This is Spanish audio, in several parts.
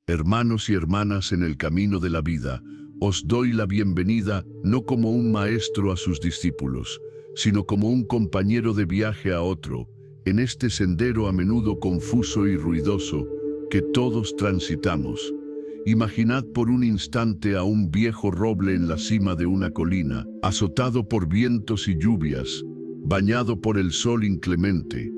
Hermanos y hermanas en el camino de la vida, os doy la bienvenida no como un maestro a sus discípulos, sino como un compañero de viaje a otro, en este sendero a menudo confuso y ruidoso que todos transitamos. Imaginad por un instante a un viejo roble en la cima de una colina, azotado por vientos y lluvias, bañado por el sol inclemente,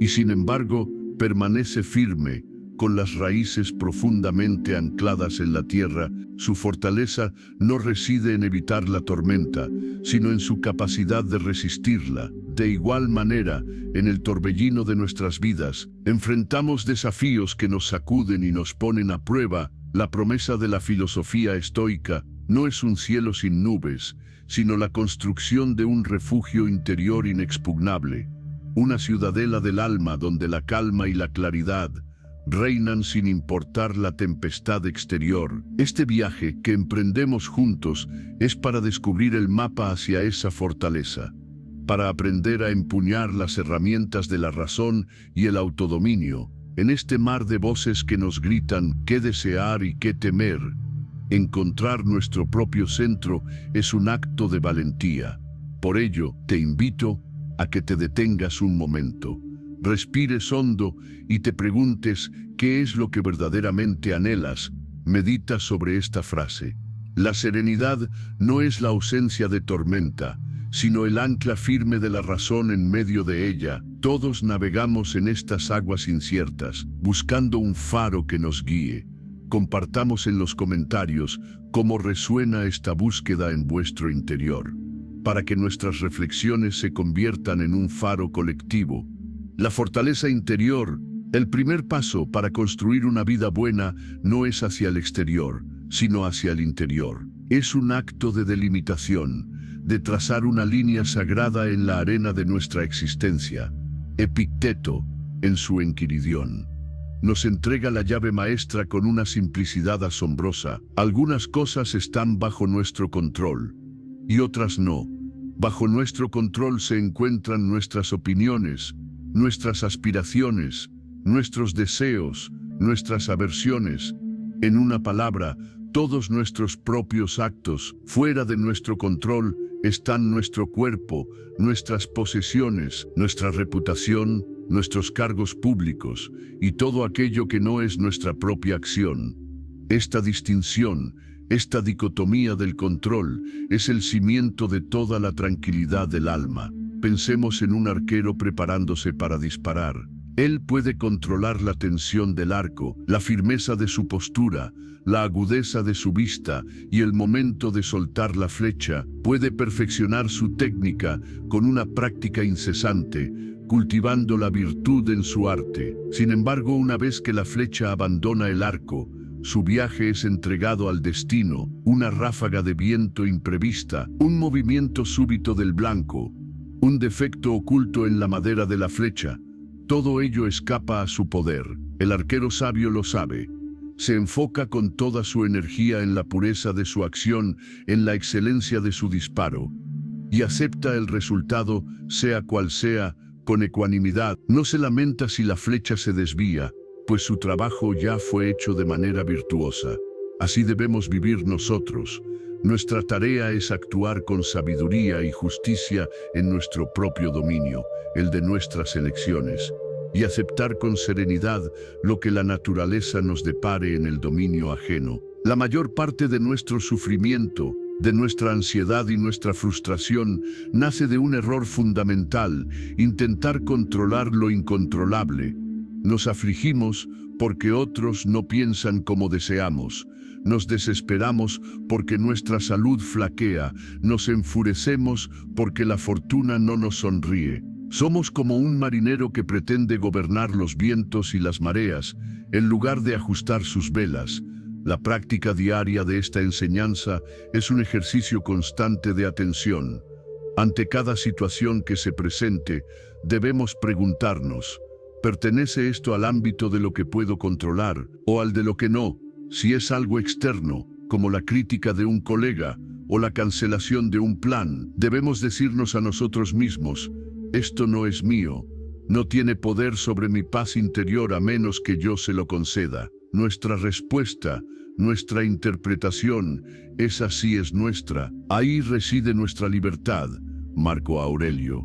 y sin embargo permanece firme, con las raíces profundamente ancladas en la tierra. Su fortaleza no reside en evitar la tormenta, sino en su capacidad de resistirla. De igual manera, en el torbellino de nuestras vidas, enfrentamos desafíos que nos sacuden y nos ponen a prueba. La promesa de la filosofía estoica no es un cielo sin nubes, sino la construcción de un refugio interior inexpugnable, una ciudadela del alma donde la calma y la claridad reinan sin importar la tempestad exterior. Este viaje que emprendemos juntos es para descubrir el mapa hacia esa fortaleza, para aprender a empuñar las herramientas de la razón y el autodominio, en este mar de voces que nos gritan qué desear y qué temer. Encontrar nuestro propio centro es un acto de valentía. Por ello, te invito a que te detengas un momento, respires hondo y te preguntes qué es lo que verdaderamente anhelas. Medita sobre esta frase. La serenidad no es la ausencia de tormenta, sino el ancla firme de la razón en medio de ella. Todos navegamos en estas aguas inciertas, buscando un faro que nos guíe. Compartamos en los comentarios cómo resuena esta búsqueda en vuestro interior, para que nuestras reflexiones se conviertan en un faro colectivo. La fortaleza interior, el primer paso para construir una vida buena, no es hacia el exterior, sino hacia el interior. Es un acto de delimitación, de trazar una línea sagrada en la arena de nuestra existencia. Epicteto, en su Enquiridión, nos entrega la llave maestra con una simplicidad asombrosa. Algunas cosas están bajo nuestro control, y otras no. Bajo nuestro control se encuentran nuestras opiniones, nuestras aspiraciones, nuestros deseos, nuestras aversiones. En una palabra, todos nuestros propios actos. Fuera de nuestro control están nuestro cuerpo, nuestras posesiones, nuestra reputación, nuestros cargos públicos y todo aquello que no es nuestra propia acción. Esta distinción, esta dicotomía del control, es el cimiento de toda la tranquilidad del alma. Pensemos en un arquero preparándose para disparar. Él puede controlar la tensión del arco, la firmeza de su postura, la agudeza de su vista y el momento de soltar la flecha. Puede perfeccionar su técnica con una práctica incesante, cultivando la virtud en su arte. Sin embargo, una vez que la flecha abandona el arco, su viaje es entregado al destino, una ráfaga de viento imprevista, un movimiento súbito del blanco, un defecto oculto en la madera de la flecha. Todo ello escapa a su poder. El arquero sabio lo sabe. Se enfoca con toda su energía en la pureza de su acción, en la excelencia de su disparo, y acepta el resultado, sea cual sea, con ecuanimidad. No se lamenta si la flecha se desvía, pues su trabajo ya fue hecho de manera virtuosa. Así debemos vivir nosotros. Nuestra tarea es actuar con sabiduría y justicia en nuestro propio dominio, el de nuestras elecciones, y aceptar con serenidad lo que la naturaleza nos depare en el dominio ajeno. La mayor parte de nuestro sufrimiento, de nuestra ansiedad y nuestra frustración, nace de un error fundamental: intentar controlar lo incontrolable. Nos afligimos porque otros no piensan como deseamos. Nos desesperamos porque nuestra salud flaquea. Nos enfurecemos porque la fortuna no nos sonríe. Somos como un marinero que pretende gobernar los vientos y las mareas, en lugar de ajustar sus velas. La práctica diaria de esta enseñanza es un ejercicio constante de atención. Ante cada situación que se presente, debemos preguntarnos: ¿pertenece esto al ámbito de lo que puedo controlar o al de lo que no? Si es algo externo, como la crítica de un colega o la cancelación de un plan, debemos decirnos a nosotros mismos: esto no es mío, no tiene poder sobre mi paz interior a menos que yo se lo conceda. Nuestra respuesta, nuestra interpretación, esa sí es nuestra. Ahí reside nuestra libertad. Marco Aurelio,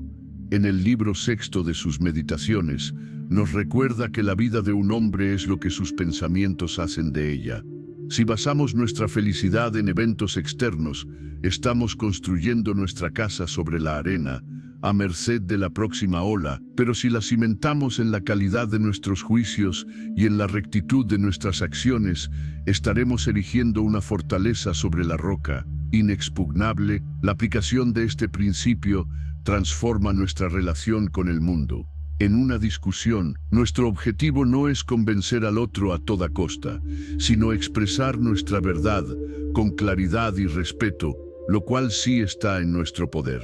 en el libro sexto de sus Meditaciones, nos recuerda que la vida de un hombre es lo que sus pensamientos hacen de ella. Si basamos nuestra felicidad en eventos externos, estamos construyendo nuestra casa sobre la arena, a merced de la próxima ola, pero si la cimentamos en la calidad de nuestros juicios y en la rectitud de nuestras acciones, estaremos erigiendo una fortaleza sobre la roca, inexpugnable. La aplicación de este principio transforma nuestra relación con el mundo. En una discusión, nuestro objetivo no es convencer al otro a toda costa, sino expresar nuestra verdad con claridad y respeto, lo cual sí está en nuestro poder.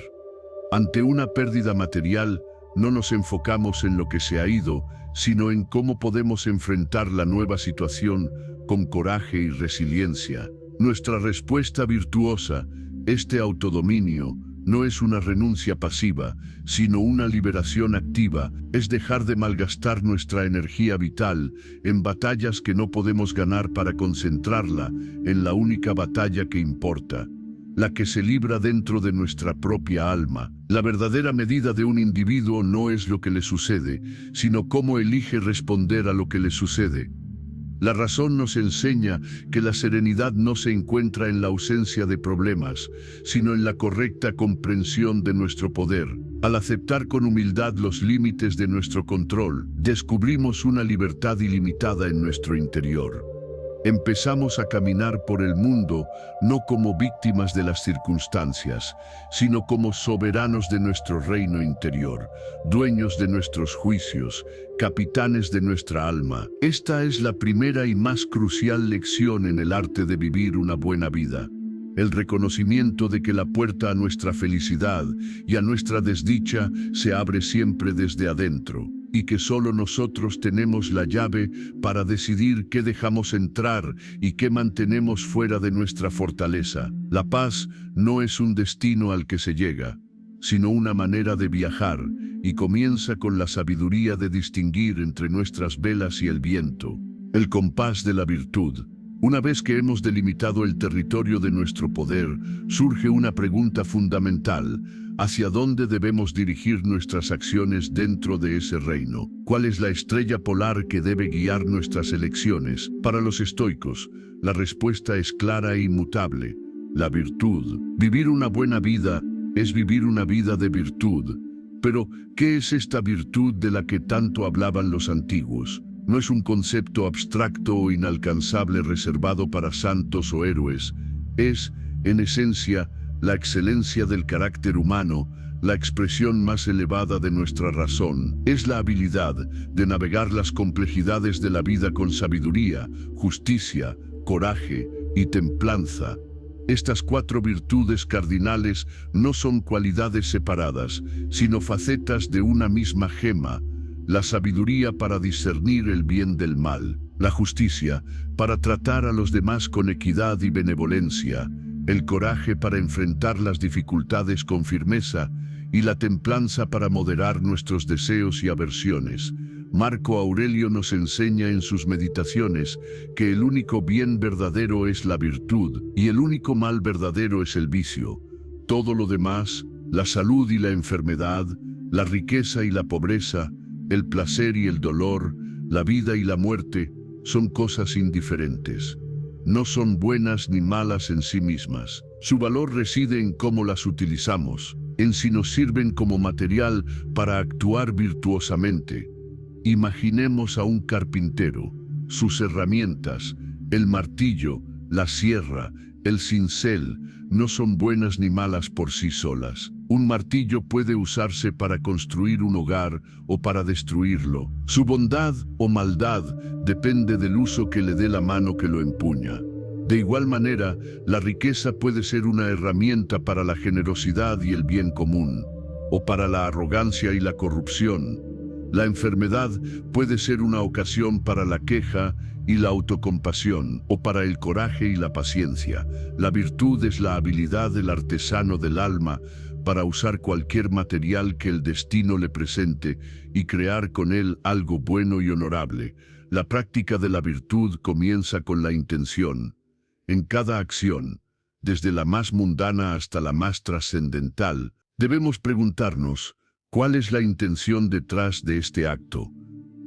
Ante una pérdida material, no nos enfocamos en lo que se ha ido, sino en cómo podemos enfrentar la nueva situación con coraje y resiliencia. Nuestra respuesta virtuosa, este autodominio, no es una renuncia pasiva, sino una liberación activa, es dejar de malgastar nuestra energía vital en batallas que no podemos ganar para concentrarla en la única batalla que importa, la que se libra dentro de nuestra propia alma. La verdadera medida de un individuo no es lo que le sucede, sino cómo elige responder a lo que le sucede. La razón nos enseña que la serenidad no se encuentra en la ausencia de problemas, sino en la correcta comprensión de nuestro poder. Al aceptar con humildad los límites de nuestro control, descubrimos una libertad ilimitada en nuestro interior. Empezamos a caminar por el mundo no como víctimas de las circunstancias, sino como soberanos de nuestro reino interior, dueños de nuestros juicios, capitanes de nuestra alma. Esta es la primera y más crucial lección en el arte de vivir una buena vida. El reconocimiento de que la puerta a nuestra felicidad y a nuestra desdicha se abre siempre desde adentro, y que solo nosotros tenemos la llave para decidir qué dejamos entrar y qué mantenemos fuera de nuestra fortaleza. La paz no es un destino al que se llega, sino una manera de viajar, y comienza con la sabiduría de distinguir entre nuestras velas y el viento. El compás de la virtud. Una vez que hemos delimitado el territorio de nuestro poder, surge una pregunta fundamental: ¿hacia dónde debemos dirigir nuestras acciones dentro de ese reino? ¿Cuál es la estrella polar que debe guiar nuestras elecciones? Para los estoicos, la respuesta es clara e inmutable: la virtud. Vivir una buena vida es vivir una vida de virtud. Pero, ¿qué es esta virtud de la que tanto hablaban los antiguos? No es un concepto abstracto o inalcanzable reservado para santos o héroes. Es, en esencia, la excelencia del carácter humano, la expresión más elevada de nuestra razón. Es la habilidad de navegar las complejidades de la vida con sabiduría, justicia, coraje y templanza. Estas 4 virtudes cardinales no son cualidades separadas, sino facetas de una misma gema: la sabiduría para discernir el bien del mal, la justicia para tratar a los demás con equidad y benevolencia, el coraje para enfrentar las dificultades con firmeza y la templanza para moderar nuestros deseos y aversiones. Marco Aurelio nos enseña en sus Meditaciones que el único bien verdadero es la virtud y el único mal verdadero es el vicio. Todo lo demás, la salud y la enfermedad, la riqueza y la pobreza, el placer y el dolor, la vida y la muerte, son cosas indiferentes. No son buenas ni malas en sí mismas. Su valor reside en cómo las utilizamos, en si nos sirven como material para actuar virtuosamente. Imaginemos a un carpintero. Sus herramientas, el martillo, la sierra, el cincel, no son buenas ni malas por sí solas. Un martillo puede usarse para construir un hogar o para destruirlo. Su bondad o maldad depende del uso que le dé la mano que lo empuña. De igual manera, la riqueza puede ser una herramienta para la generosidad y el bien común, o para la arrogancia y la corrupción. La enfermedad puede ser una ocasión para la queja y la autocompasión, o para el coraje y la paciencia. La virtud es la habilidad del artesano del alma para usar cualquier material que el destino le presente y crear con él algo bueno y honorable. La práctica de la virtud comienza con la intención. En cada acción, desde la más mundana hasta la más trascendental, debemos preguntarnos, ¿cuál es la intención detrás de este acto?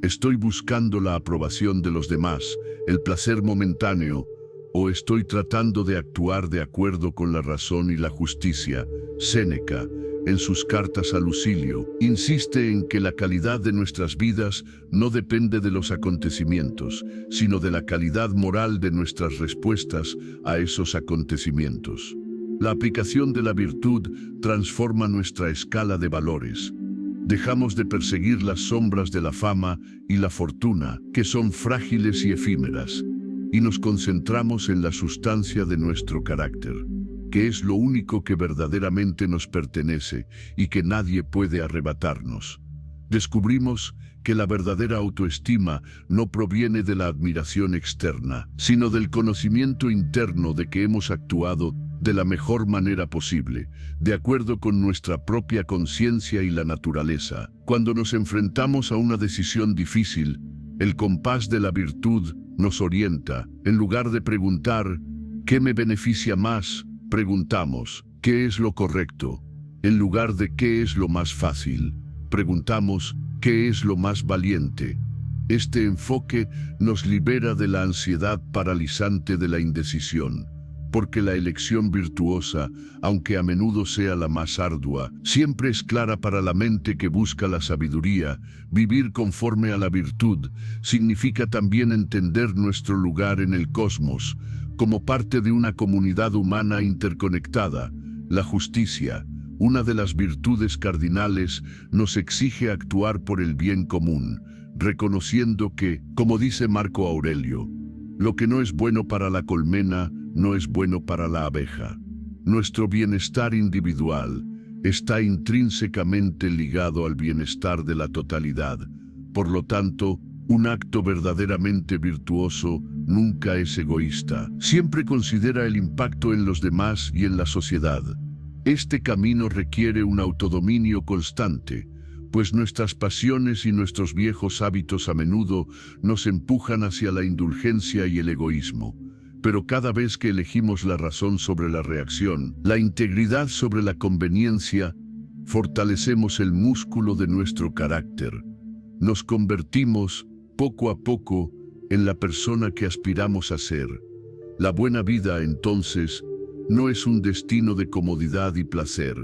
¿Estoy buscando la aprobación de los demás, el placer momentáneo, o estoy tratando de actuar de acuerdo con la razón y la justicia? Séneca, en sus cartas a Lucilio, insiste en que la calidad de nuestras vidas no depende de los acontecimientos, sino de la calidad moral de nuestras respuestas a esos acontecimientos. La aplicación de la virtud transforma nuestra escala de valores. Dejamos de perseguir las sombras de la fama y la fortuna, que son frágiles y efímeras, y nos concentramos en la sustancia de nuestro carácter, que es lo único que verdaderamente nos pertenece y que nadie puede arrebatarnos. Descubrimos que la verdadera autoestima no proviene de la admiración externa, sino del conocimiento interno de que hemos actuado de la mejor manera posible, de acuerdo con nuestra propia conciencia y la naturaleza. Cuando nos enfrentamos a una decisión difícil, el compás de la virtud nos orienta. En lugar de preguntar, ¿qué me beneficia más?, preguntamos, ¿qué es lo correcto? En lugar de ¿qué es lo más fácil?, preguntamos, ¿qué es lo más valiente? Este enfoque nos libera de la ansiedad paralizante de la indecisión, porque la elección virtuosa, aunque a menudo sea la más ardua, siempre es clara para la mente que busca la sabiduría. Vivir conforme a la virtud significa también entender nuestro lugar en el cosmos, como parte de una comunidad humana interconectada. La justicia, una de las virtudes cardinales, nos exige actuar por el bien común, reconociendo que, como dice Marco Aurelio, lo que no es bueno para la colmena no es bueno para la abeja. Nuestro bienestar individual está intrínsecamente ligado al bienestar de la totalidad. Por lo tanto, un acto verdaderamente virtuoso nunca es egoísta. Siempre considera el impacto en los demás y en la sociedad. Este camino requiere un autodominio constante, pues nuestras pasiones y nuestros viejos hábitos a menudo nos empujan hacia la indulgencia y el egoísmo. Pero cada vez que elegimos la razón sobre la reacción, la integridad sobre la conveniencia, fortalecemos el músculo de nuestro carácter. Nos convertimos, poco a poco, en la persona que aspiramos a ser. La buena vida, entonces, no es un destino de comodidad y placer,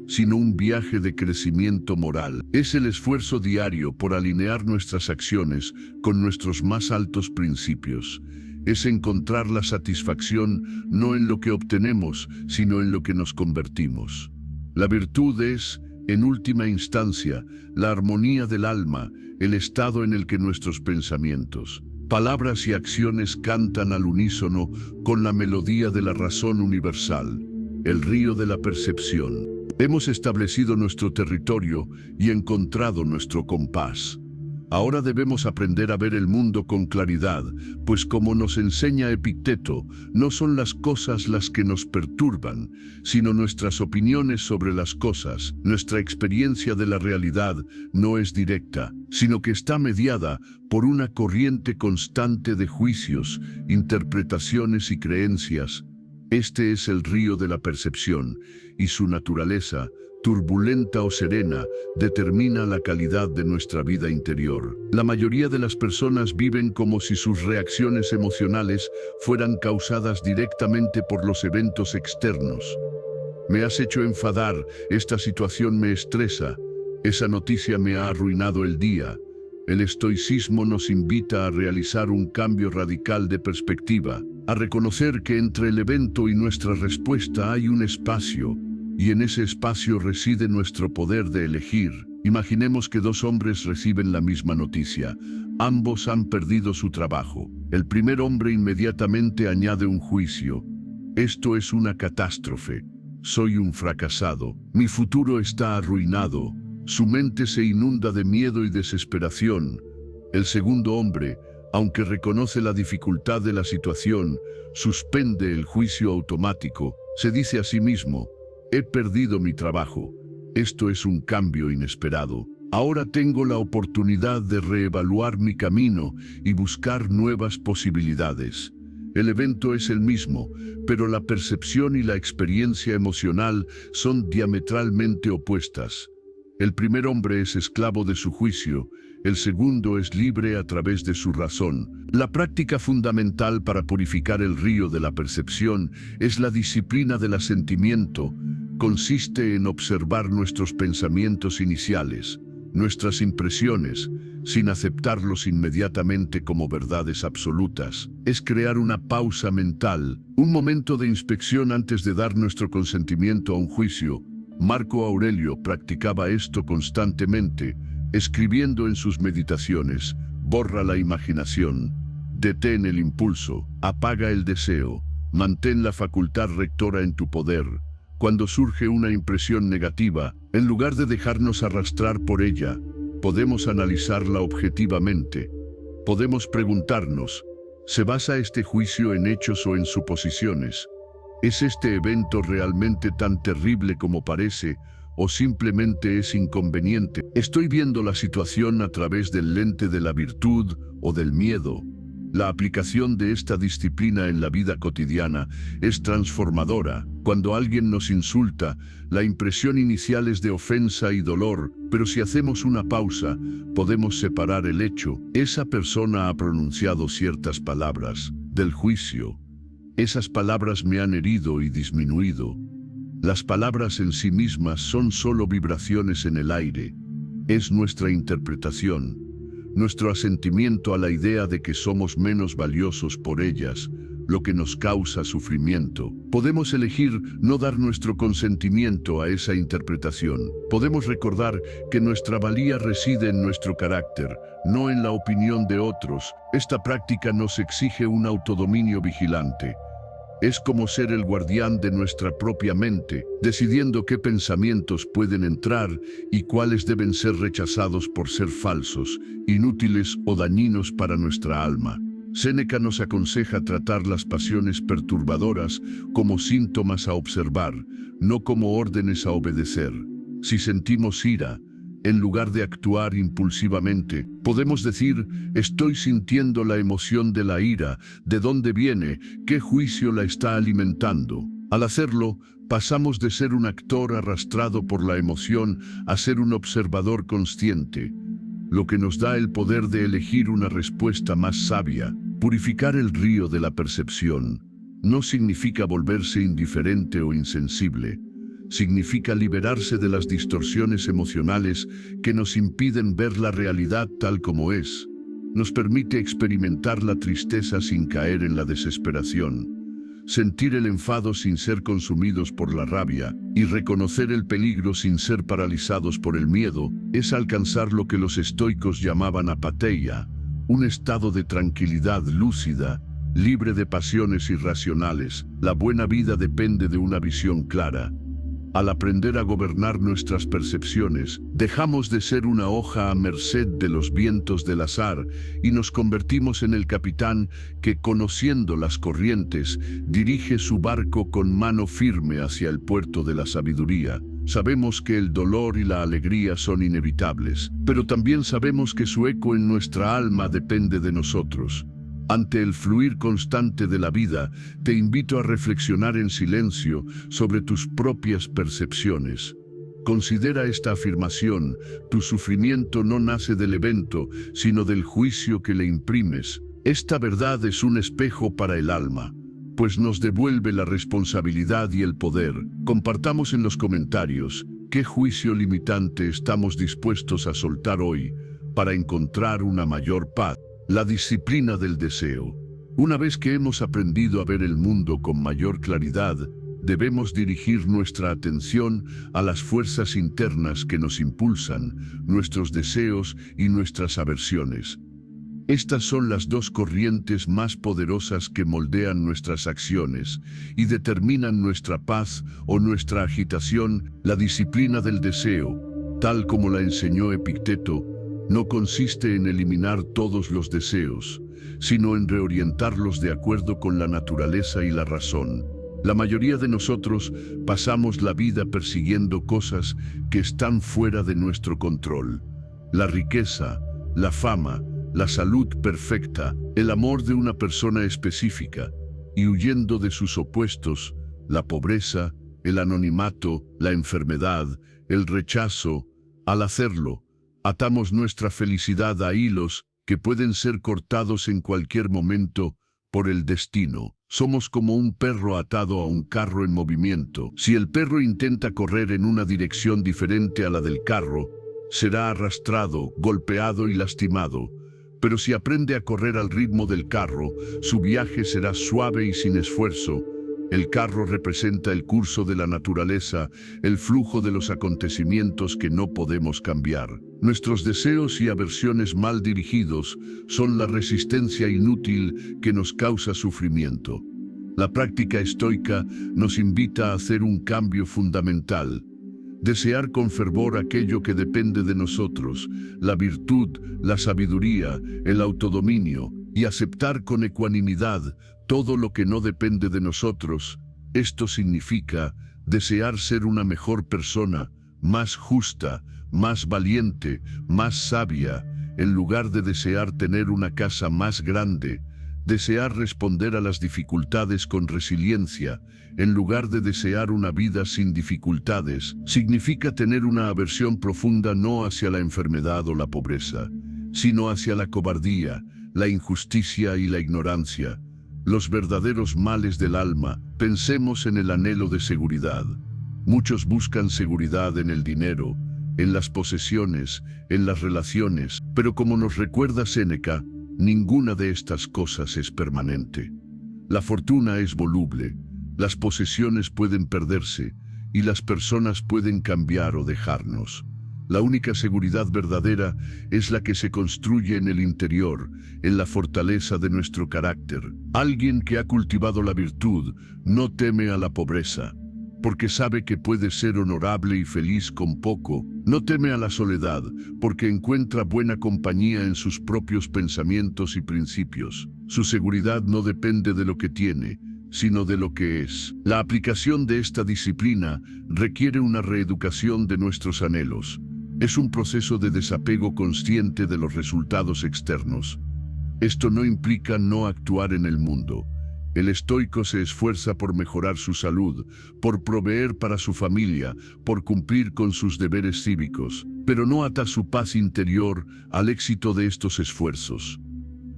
sino un viaje de crecimiento moral. Es el esfuerzo diario por alinear nuestras acciones con nuestros más altos principios. Es encontrar la satisfacción no en lo que obtenemos, sino en lo que nos convertimos. La virtud es, en última instancia, la armonía del alma, el estado en el que nuestros pensamientos, palabras y acciones cantan al unísono con la melodía de la razón universal, el río de la percepción. Hemos establecido nuestro territorio y encontrado nuestro compás. Ahora debemos aprender a ver el mundo con claridad, pues como nos enseña Epicteto, no son las cosas las que nos perturban, sino nuestras opiniones sobre las cosas. Nuestra experiencia de la realidad no es directa, sino que está mediada por una corriente constante de juicios, interpretaciones y creencias. Este es el río de la percepción, y su naturaleza, turbulenta o serena, determina la calidad de nuestra vida interior. La mayoría de las personas viven como si sus reacciones emocionales fueran causadas directamente por los eventos externos. Me has hecho enfadar, esta situación me estresa, esa noticia me ha arruinado el día. El estoicismo nos invita a realizar un cambio radical de perspectiva, a reconocer que entre el evento y nuestra respuesta hay un espacio, y en ese espacio reside nuestro poder de elegir. Imaginemos que dos hombres reciben la misma noticia. Ambos han perdido su trabajo. El primer hombre inmediatamente añade un juicio. Esto es una catástrofe. Soy un fracasado. Mi futuro está arruinado. Su mente se inunda de miedo y desesperación. El segundo hombre, aunque reconoce la dificultad de la situación, suspende el juicio automático. Se dice a sí mismo: he perdido mi trabajo. Esto es un cambio inesperado. Ahora tengo la oportunidad de reevaluar mi camino y buscar nuevas posibilidades. El evento es el mismo, pero la percepción y la experiencia emocional son diametralmente opuestas. El primer hombre es esclavo de su juicio, el segundo es libre a través de su razón. La práctica fundamental para purificar el río de la percepción es la disciplina del asentimiento. Consiste en observar nuestros pensamientos iniciales, nuestras impresiones, sin aceptarlos inmediatamente como verdades absolutas. Es crear una pausa mental, un momento de inspección antes de dar nuestro consentimiento a un juicio. Marco Aurelio practicaba esto constantemente, escribiendo en sus meditaciones: borra la imaginación, detén el impulso, apaga el deseo, mantén la facultad rectora en tu poder. Cuando surge una impresión negativa, en lugar de dejarnos arrastrar por ella, podemos analizarla objetivamente. Podemos preguntarnos: ¿se basa este juicio en hechos o en suposiciones? ¿Es este evento realmente tan terrible como parece, o simplemente es inconveniente? ¿Estoy viendo la situación a través del lente de la virtud o del miedo? La aplicación de esta disciplina en la vida cotidiana es transformadora. Cuando alguien nos insulta, la impresión inicial es de ofensa y dolor, pero si hacemos una pausa, podemos separar el hecho. Esa persona ha pronunciado ciertas palabras del juicio. Esas palabras me han herido y disminuido. Las palabras en sí mismas son solo vibraciones en el aire. Es nuestra interpretación, nuestro asentimiento a la idea de que somos menos valiosos por ellas, lo que nos causa sufrimiento. Podemos elegir no dar nuestro consentimiento a esa interpretación. Podemos recordar que nuestra valía reside en nuestro carácter, no en la opinión de otros. Esta práctica nos exige un autodominio vigilante. Es como ser el guardián de nuestra propia mente, decidiendo qué pensamientos pueden entrar y cuáles deben ser rechazados por ser falsos, inútiles o dañinos para nuestra alma. Séneca nos aconseja tratar las pasiones perturbadoras como síntomas a observar, no como órdenes a obedecer. Si sentimos ira, en lugar de actuar impulsivamente, podemos decir: estoy sintiendo la emoción de la ira, ¿de dónde viene? ¿Qué juicio la está alimentando? Al hacerlo, pasamos de ser un actor arrastrado por la emoción a ser un observador consciente, lo que nos da el poder de elegir una respuesta más sabia. Purificar el río de la percepción no significa volverse indiferente o insensible. Significa liberarse de las distorsiones emocionales que nos impiden ver la realidad tal como es. Nos permite experimentar la tristeza sin caer en la desesperación, sentir el enfado sin ser consumidos por la rabia y reconocer el peligro sin ser paralizados por el miedo. Es alcanzar lo que los estoicos llamaban apatheia, un estado de tranquilidad lúcida, libre de pasiones irracionales. La buena vida depende de una visión clara. Al aprender a gobernar nuestras percepciones, dejamos de ser una hoja a merced de los vientos del azar y nos convertimos en el capitán que, conociendo las corrientes, dirige su barco con mano firme hacia el puerto de la sabiduría. Sabemos que el dolor y la alegría son inevitables, pero también sabemos que su eco en nuestra alma depende de nosotros. Ante el fluir constante de la vida, te invito a reflexionar en silencio sobre tus propias percepciones. Considera esta afirmación: tu sufrimiento no nace del evento, sino del juicio que le imprimes. Esta verdad es un espejo para el alma, pues nos devuelve la responsabilidad y el poder. Compartamos en los comentarios qué juicio limitante estamos dispuestos a soltar hoy para encontrar una mayor paz. La disciplina del deseo. Una vez que hemos aprendido a ver el mundo con mayor claridad, debemos dirigir nuestra atención a las fuerzas internas que nos impulsan, nuestros deseos y nuestras aversiones. Estas son las dos corrientes más poderosas que moldean nuestras acciones y determinan nuestra paz o nuestra agitación. La disciplina del deseo, tal como la enseñó Epicteto, no consiste en eliminar todos los deseos, sino en reorientarlos de acuerdo con la naturaleza y la razón. La mayoría de nosotros pasamos la vida persiguiendo cosas que están fuera de nuestro control. la riqueza, la fama, la salud perfecta, el amor de una persona específica, y huyendo de sus opuestos, la pobreza, el anonimato, la enfermedad, el rechazo. Al hacerlo, atamos nuestra felicidad a hilos que pueden ser cortados en cualquier momento por el destino. Somos como un perro atado a un carro en movimiento. Si el perro intenta correr en una dirección diferente a la del carro, será arrastrado, golpeado y lastimado. Pero si aprende a correr al ritmo del carro, su viaje será suave y sin esfuerzo. El carro representa el curso de la naturaleza, el flujo de los acontecimientos que no podemos cambiar. Nuestros deseos y aversiones mal dirigidos son la resistencia inútil que nos causa sufrimiento. La práctica estoica nos invita a hacer un cambio fundamental. Desear con fervor aquello que depende de nosotros, la virtud, la sabiduría, el autodominio, y aceptar con ecuanimidad todo lo que no depende de nosotros. Esto significa desear ser una mejor persona, más justa, más valiente, más sabia, en lugar de desear tener una casa más grande. Desear responder a las dificultades con resiliencia, en lugar de desear una vida sin dificultades, significa tener una aversión profunda no hacia la enfermedad o la pobreza, sino hacia la cobardía, la injusticia y la ignorancia. Los verdaderos males del alma. Pensemos en el anhelo de seguridad. Muchos buscan seguridad en el dinero, en las posesiones, en las relaciones, pero como nos recuerda Séneca, ninguna de estas cosas es permanente. La fortuna es voluble, las posesiones pueden perderse y las personas pueden cambiar o dejarnos. La única seguridad verdadera es la que se construye en el interior, en la fortaleza de nuestro carácter. Alguien que ha cultivado la virtud no teme a la pobreza, porque sabe que puede ser honorable y feliz con poco. No teme a la soledad, porque encuentra buena compañía en sus propios pensamientos y principios. Su seguridad no depende de lo que tiene, sino de lo que es. La aplicación de esta disciplina requiere una reeducación de nuestros anhelos. Es un proceso de desapego consciente de los resultados externos. Esto no implica no actuar en el mundo. El estoico se esfuerza por mejorar su salud, por proveer para su familia, por cumplir con sus deberes cívicos, pero no ata su paz interior al éxito de estos esfuerzos.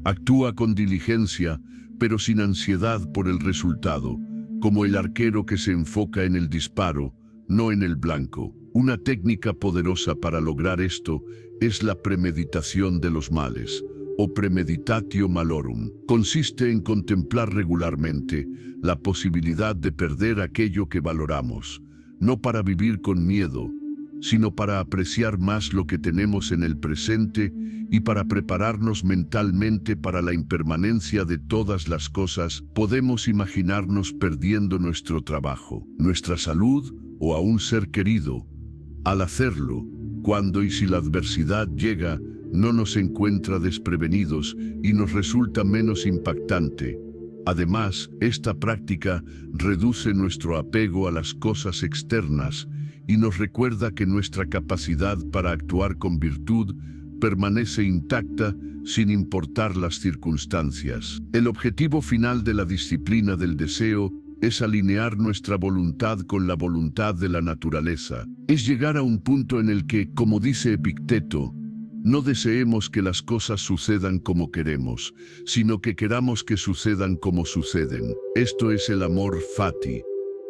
Actúa con diligencia, pero sin ansiedad por el resultado, como el arquero que se enfoca en el disparo, no en el blanco. Una técnica poderosa para lograr esto es la premeditación de los males, o premeditatio malorum. Consiste en contemplar regularmente la posibilidad de perder aquello que valoramos, no para vivir con miedo, sino para apreciar más lo que tenemos en el presente y para prepararnos mentalmente para la impermanencia de todas las cosas. Podemos imaginarnos perdiendo nuestro trabajo, nuestra salud o a un ser querido. Al hacerlo, cuando y si la adversidad llega, no nos encuentra desprevenidos y nos resulta menos impactante. Además, esta práctica reduce nuestro apego a las cosas externas y nos recuerda que nuestra capacidad para actuar con virtud permanece intacta sin importar las circunstancias. El objetivo final de la disciplina del deseo es alinear nuestra voluntad con la voluntad de la naturaleza. Es llegar a un punto en el que, como dice Epicteto, no deseemos que las cosas sucedan como queremos, sino que queramos que sucedan como suceden. Esto es el amor fati,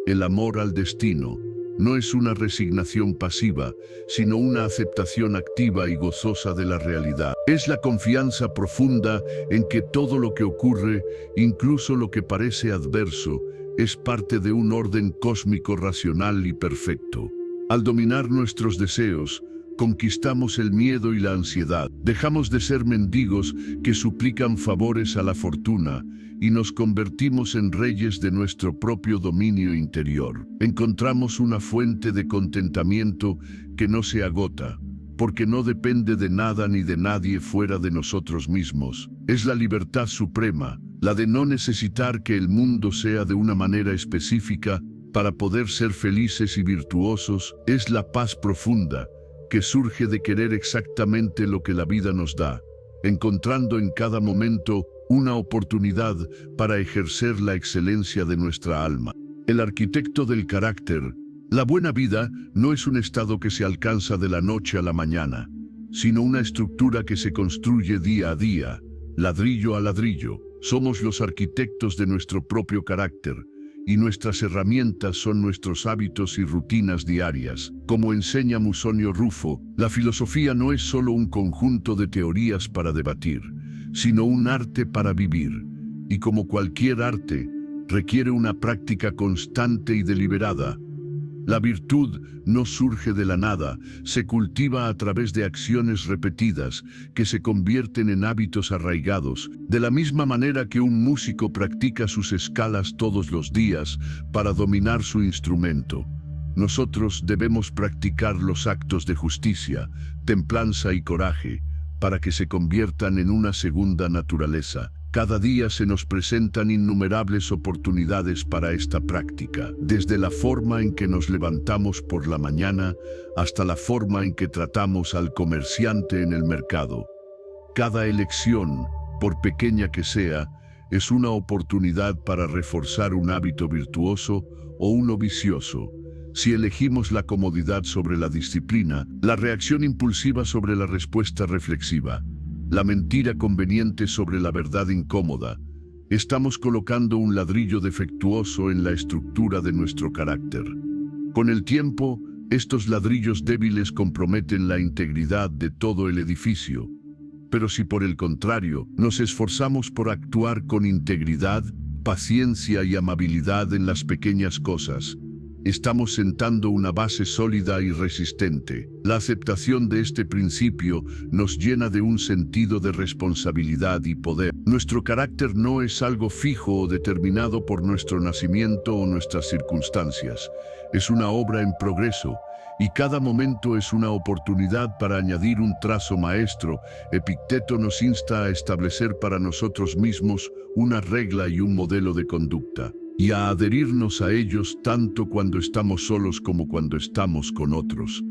el amor al destino. No es una resignación pasiva, sino una aceptación activa y gozosa de la realidad. Es la confianza profunda en que todo lo que ocurre, incluso lo que parece adverso, es parte de un orden cósmico racional y perfecto. Al dominar nuestros deseos, conquistamos el miedo y la ansiedad. Dejamos de ser mendigos que suplican favores a la fortuna y nos convertimos en reyes de nuestro propio dominio interior. Encontramos una fuente de contentamiento que no se agota, porque no depende de nada ni de nadie fuera de nosotros mismos. Es la libertad suprema, la de no necesitar que el mundo sea de una manera específica para poder ser felices y virtuosos. Es la paz profunda, que surge de querer exactamente lo que la vida nos da, encontrando en cada momento una oportunidad para ejercer la excelencia de nuestra alma. El arquitecto del carácter. La buena vida no es un estado que se alcanza de la noche a la mañana, sino una estructura que se construye día a día, ladrillo a ladrillo. Somos los arquitectos de nuestro propio carácter, y nuestras herramientas son nuestros hábitos y rutinas diarias. Como enseña Musonio Rufo, la filosofía no es solo un conjunto de teorías para debatir, sino un arte para vivir. Y como cualquier arte, requiere una práctica constante y deliberada. La virtud no surge de la nada, se cultiva a través de acciones repetidas que se convierten en hábitos arraigados, de la misma manera que un músico practica sus escalas todos los días para dominar su instrumento. Nosotros debemos practicar los actos de justicia, templanza y coraje, para que se conviertan en una segunda naturaleza. Cada día se nos presentan innumerables oportunidades para esta práctica, desde la forma en que nos levantamos por la mañana hasta la forma en que tratamos al comerciante en el mercado. Cada elección, por pequeña que sea, es una oportunidad para reforzar un hábito virtuoso o uno vicioso. Si elegimos la comodidad sobre la disciplina, la reacción impulsiva sobre la respuesta reflexiva, la mentira conveniente sobre la verdad incómoda, estamos colocando un ladrillo defectuoso en la estructura de nuestro carácter. Con el tiempo, estos ladrillos débiles comprometen la integridad de todo el edificio. Pero si por el contrario, nos esforzamos por actuar con integridad, paciencia y amabilidad en las pequeñas cosas, estamos sentando una base sólida y resistente. La aceptación de este principio nos llena de un sentido de responsabilidad y poder. Nuestro carácter no es algo fijo o determinado por nuestro nacimiento o nuestras circunstancias. Es una obra en progreso, y cada momento es una oportunidad para añadir un trazo maestro. Epicteto nos insta a establecer para nosotros mismos una regla y un modelo de conducta, y a adherirnos a ellos tanto cuando estamos solos como cuando estamos con otros.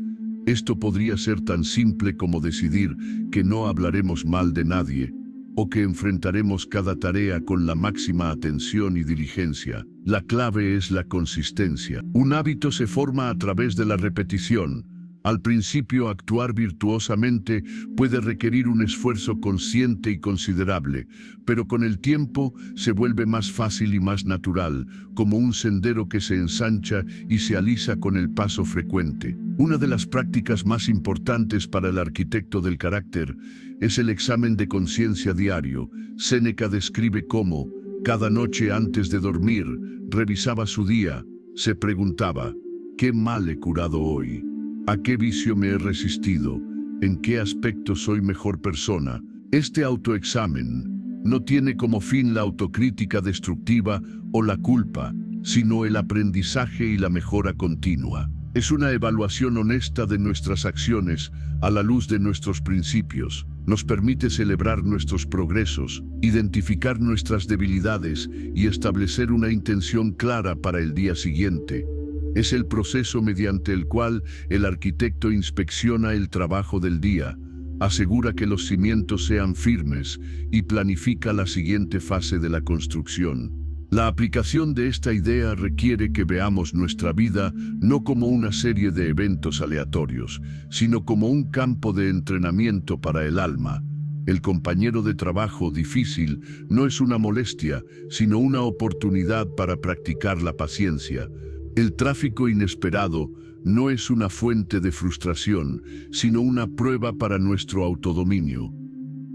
Esto podría ser tan simple como decidir que no hablaremos mal de nadie, o que enfrentaremos cada tarea con la máxima atención y diligencia. La clave es la consistencia. Un hábito se forma a través de la repetición. Al principio, actuar virtuosamente puede requerir un esfuerzo consciente y considerable, pero con el tiempo se vuelve más fácil y más natural, como un sendero que se ensancha y se alisa con el paso frecuente. Una de las prácticas más importantes para el arquitecto del carácter es el examen de conciencia diario. Séneca describe cómo, cada noche antes de dormir, revisaba su día, se preguntaba, ¿qué mal he curado hoy? ¿A qué vicio me he resistido? ¿En qué aspecto soy mejor persona? Este autoexamen no tiene como fin la autocrítica destructiva o la culpa, sino el aprendizaje y la mejora continua. Es una evaluación honesta de nuestras acciones a la luz de nuestros principios. Nos permite celebrar nuestros progresos, identificar nuestras debilidades y establecer una intención clara para el día siguiente. Es el proceso mediante el cual el arquitecto inspecciona el trabajo del día, asegura que los cimientos sean firmes y planifica la siguiente fase de la construcción. La aplicación de esta idea requiere que veamos nuestra vida no como una serie de eventos aleatorios, sino como un campo de entrenamiento para el alma. El compañero de trabajo difícil no es una molestia, sino una oportunidad para practicar la paciencia. El tráfico inesperado no es una fuente de frustración, sino una prueba para nuestro autodominio.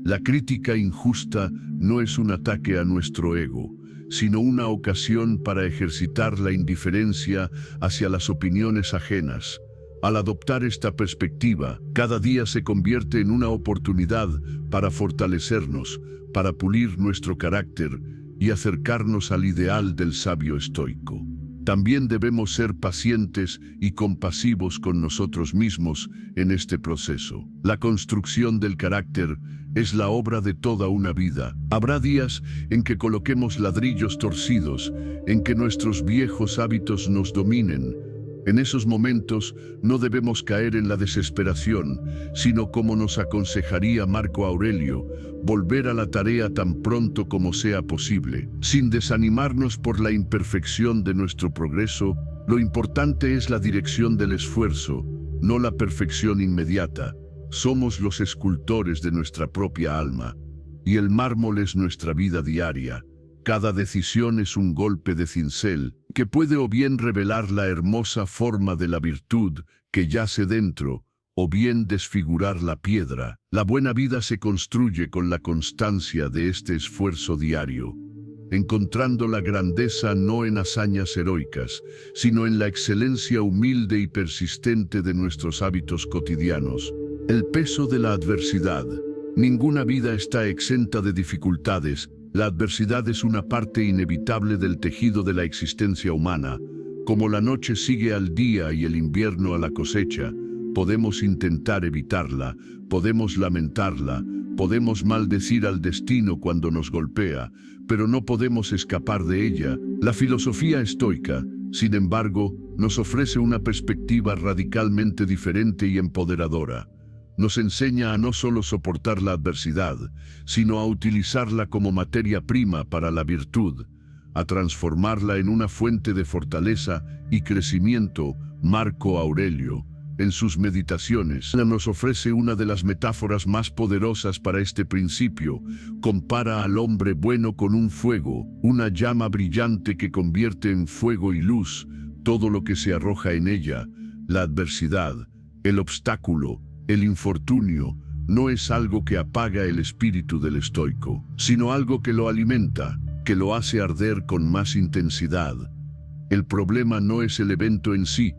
La crítica injusta no es un ataque a nuestro ego, sino una ocasión para ejercitar la indiferencia hacia las opiniones ajenas. Al adoptar esta perspectiva, cada día se convierte en una oportunidad para fortalecernos, para pulir nuestro carácter y acercarnos al ideal del sabio estoico. También debemos ser pacientes y compasivos con nosotros mismos en este proceso. La construcción del carácter es la obra de toda una vida. Habrá días en que coloquemos ladrillos torcidos, en que nuestros viejos hábitos nos dominen, En esos momentos no debemos caer en la desesperación, sino como nos aconsejaría Marco Aurelio, volver a la tarea tan pronto como sea posible. Sin desanimarnos por la imperfección de nuestro progreso, lo importante es la dirección del esfuerzo, no la perfección inmediata. Somos los escultores de nuestra propia alma, y el mármol es nuestra vida diaria. Cada decisión es un golpe de cincel que puede o bien revelar la hermosa forma de la virtud que yace dentro, o bien desfigurar la piedra. La buena vida se construye con la constancia de este esfuerzo diario, encontrando la grandeza no en hazañas heroicas, sino en la excelencia humilde y persistente de nuestros hábitos cotidianos. El peso de la adversidad. Ninguna vida está exenta de dificultades. La adversidad es una parte inevitable del tejido de la existencia humana. Como la noche sigue al día y el invierno a la cosecha, podemos intentar evitarla, podemos lamentarla, podemos maldecir al destino cuando nos golpea, pero no podemos escapar de ella. La filosofía estoica, sin embargo, nos ofrece una perspectiva radicalmente diferente y empoderadora. Nos enseña a no solo soportar la adversidad, sino a utilizarla como materia prima para la virtud, a transformarla en una fuente de fortaleza y crecimiento. Marco Aurelio, en sus meditaciones, nos ofrece una de las metáforas más poderosas para este principio. Compara al hombre bueno con un fuego, una llama brillante que convierte en fuego y luz todo lo que se arroja en ella. La adversidad, el obstáculo, el infortunio, no es algo que apaga el espíritu del estoico, sino algo que lo alimenta, que lo hace arder con más intensidad. El problema no es el evento en sí,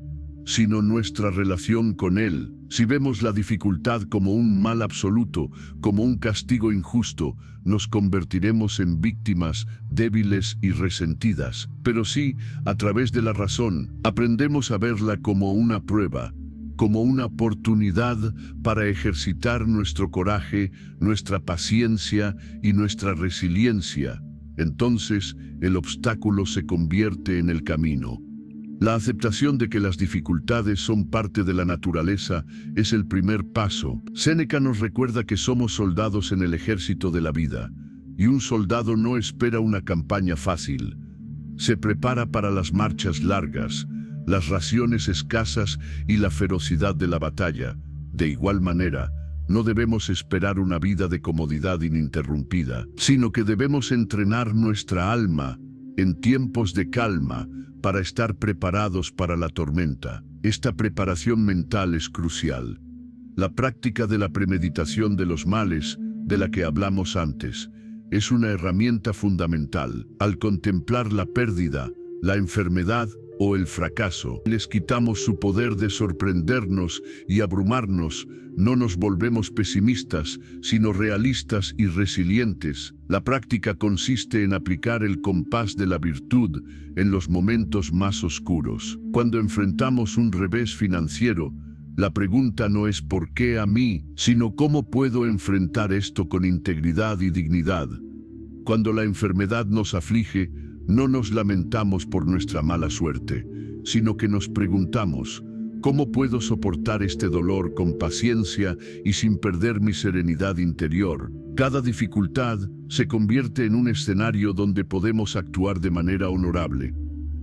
sino nuestra relación con él. Si vemos la dificultad como un mal absoluto, como un castigo injusto, nos convertiremos en víctimas débiles y resentidas. Pero si, a través de la razón, aprendemos a verla como una prueba, como una oportunidad para ejercitar nuestro coraje, nuestra paciencia y nuestra resiliencia, entonces el obstáculo se convierte en el camino. La aceptación de que las dificultades son parte de la naturaleza es el primer paso. Séneca nos recuerda que somos soldados en el ejército de la vida, y un soldado no espera una campaña fácil. Se prepara para las marchas largas, las raciones escasas y la ferocidad de la batalla. De igual manera, no debemos esperar una vida de comodidad ininterrumpida, sino que debemos entrenar nuestra alma en tiempos de calma para estar preparados para la tormenta. Esta preparación mental es crucial. La práctica de la premeditación de los males, de la que hablamos antes, es una herramienta fundamental. Al contemplar la pérdida, la enfermedad o el fracaso, les quitamos su poder de sorprendernos y abrumarnos. No nos volvemos pesimistas, sino realistas y resilientes. La práctica consiste en aplicar el compás de la virtud en los momentos más oscuros. Cuando enfrentamos un revés financiero, la pregunta no es ¿por qué a mí?, sino ¿cómo puedo enfrentar esto con integridad y dignidad? Cuando la enfermedad nos aflige, no nos lamentamos por nuestra mala suerte, sino que nos preguntamos, ¿cómo puedo soportar este dolor con paciencia y sin perder mi serenidad interior? Cada dificultad se convierte en un escenario donde podemos actuar de manera honorable.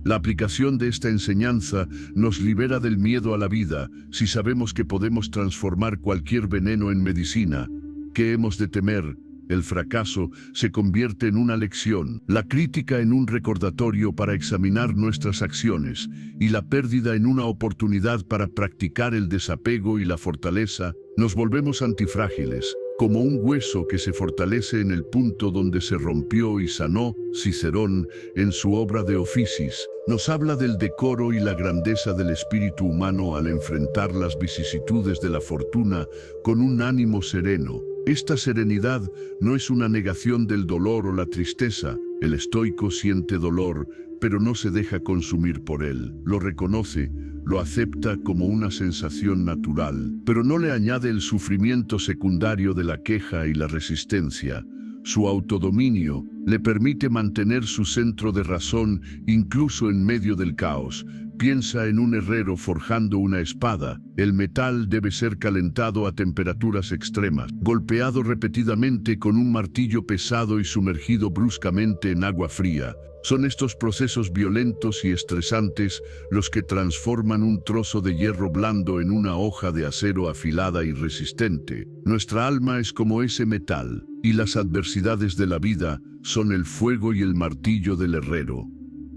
La aplicación de esta enseñanza nos libera del miedo a la vida. Si sabemos que podemos transformar cualquier veneno en medicina, ¿qué hemos de temer? El fracaso se convierte en una lección, la crítica en un recordatorio para examinar nuestras acciones y la pérdida en una oportunidad para practicar el desapego y la fortaleza. Nos volvemos antifrágiles, como un hueso que se fortalece en el punto donde se rompió y sanó. Cicerón, en su obra de Oficis, nos habla del decoro y la grandeza del espíritu humano al enfrentar las vicisitudes de la fortuna con un ánimo sereno. Esta serenidad no es una negación del dolor o la tristeza. El estoico siente dolor, pero no se deja consumir por él. Lo reconoce, lo acepta como una sensación natural, pero no le añade el sufrimiento secundario de la queja y la resistencia. Su autodominio le permite mantener su centro de razón incluso en medio del caos. Piensa en un herrero forjando una espada. El metal debe ser calentado a temperaturas extremas, golpeado repetidamente con un martillo pesado y sumergido bruscamente en agua fría. Son estos procesos violentos y estresantes los que transforman un trozo de hierro blando en una hoja de acero afilada y resistente. Nuestra alma es como ese metal, y las adversidades de la vida son el fuego y el martillo del herrero.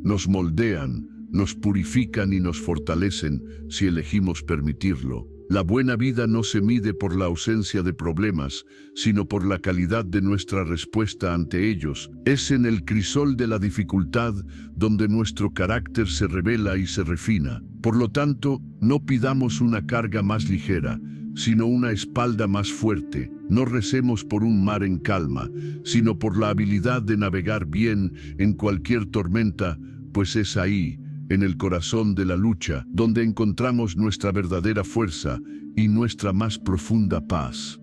Nos moldean, nos purifican y nos fortalecen si elegimos permitirlo. La buena vida no se mide por la ausencia de problemas, sino por la calidad de nuestra respuesta ante ellos. Es en el crisol de la dificultad donde nuestro carácter se revela y se refina. Por lo tanto, no pidamos una carga más ligera, sino una espalda más fuerte. No recemos por un mar en calma, sino por la habilidad de navegar bien en cualquier tormenta, pues es ahí, en el corazón de la lucha, donde encontramos nuestra verdadera fuerza y nuestra más profunda paz.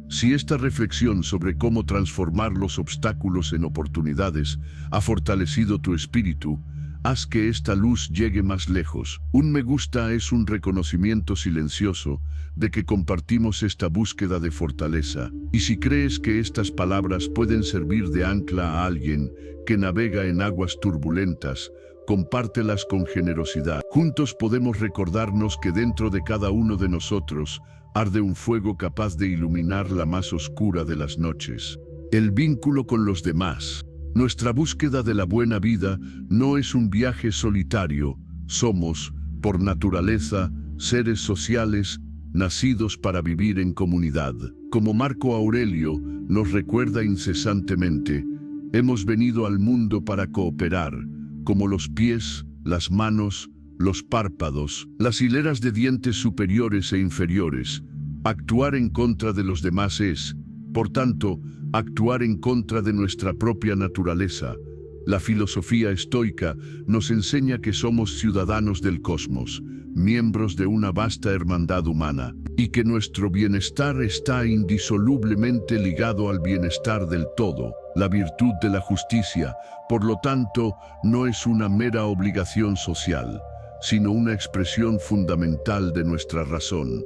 Si esta reflexión sobre cómo transformar los obstáculos en oportunidades ha fortalecido tu espíritu, haz que esta luz llegue más lejos. Un me gusta es un reconocimiento silencioso de que compartimos esta búsqueda de fortaleza. Y si crees que estas palabras pueden servir de ancla a alguien que navega en aguas turbulentas, compártelas con generosidad. Juntos podemos recordarnos que dentro de cada uno de nosotros arde un fuego capaz de iluminar la más oscura de las noches. El vínculo con los demás. Nuestra búsqueda de la buena vida no es un viaje solitario. Somos, por naturaleza, seres sociales, nacidos para vivir en comunidad. Como Marco Aurelio nos recuerda incesantemente, hemos venido al mundo para cooperar, como los pies, las manos, los párpados, las hileras de dientes superiores e inferiores. Actuar en contra de los demás es, por tanto, actuar en contra de nuestra propia naturaleza. La filosofía estoica nos enseña que somos ciudadanos del cosmos, miembros de una vasta hermandad humana, y que nuestro bienestar está indisolublemente ligado al bienestar del todo. La virtud de la justicia, por lo tanto, no es una mera obligación social, sino una expresión fundamental de nuestra razón.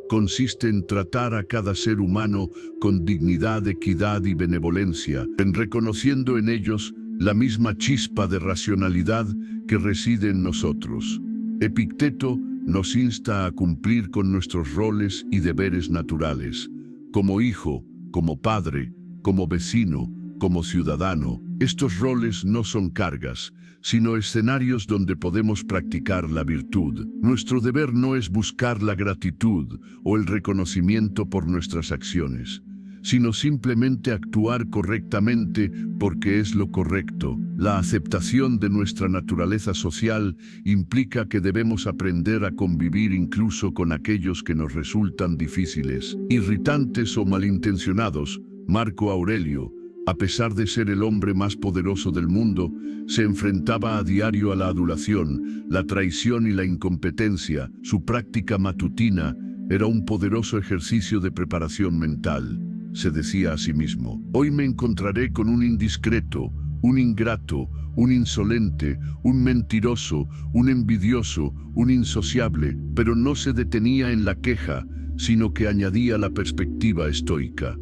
Consiste en tratar a cada ser humano con dignidad, equidad y benevolencia, en reconociendo en ellos la misma chispa de racionalidad que reside en nosotros. Epicteto nos insta a cumplir con nuestros roles y deberes naturales, como hijo, como padre, como vecino, como ciudadano. Estos roles no son cargas, sino escenarios donde podemos practicar la virtud. Nuestro deber no es buscar la gratitud o el reconocimiento por nuestras acciones, sino simplemente actuar correctamente porque es lo correcto. La aceptación de nuestra naturaleza social implica que debemos aprender a convivir incluso con aquellos que nos resultan difíciles, irritantes o malintencionados. Marco Aurelio, a pesar de ser el hombre más poderoso del mundo, se enfrentaba a diario a la adulación, la traición y la incompetencia. Su práctica matutina era un poderoso ejercicio de preparación mental. Se decía a sí mismo, hoy me encontraré con un indiscreto, un ingrato, un insolente, un mentiroso, un envidioso, un insociable, pero no se detenía en la queja, sino que añadía la perspectiva estoica.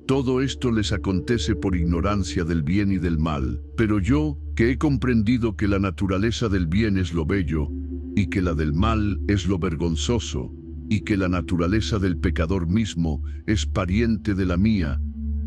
Todo esto les acontece por ignorancia del bien y del mal, pero yo, que he comprendido que la naturaleza del bien es lo bello, y que la del mal es lo vergonzoso, y que la naturaleza del pecador mismo es pariente de la mía,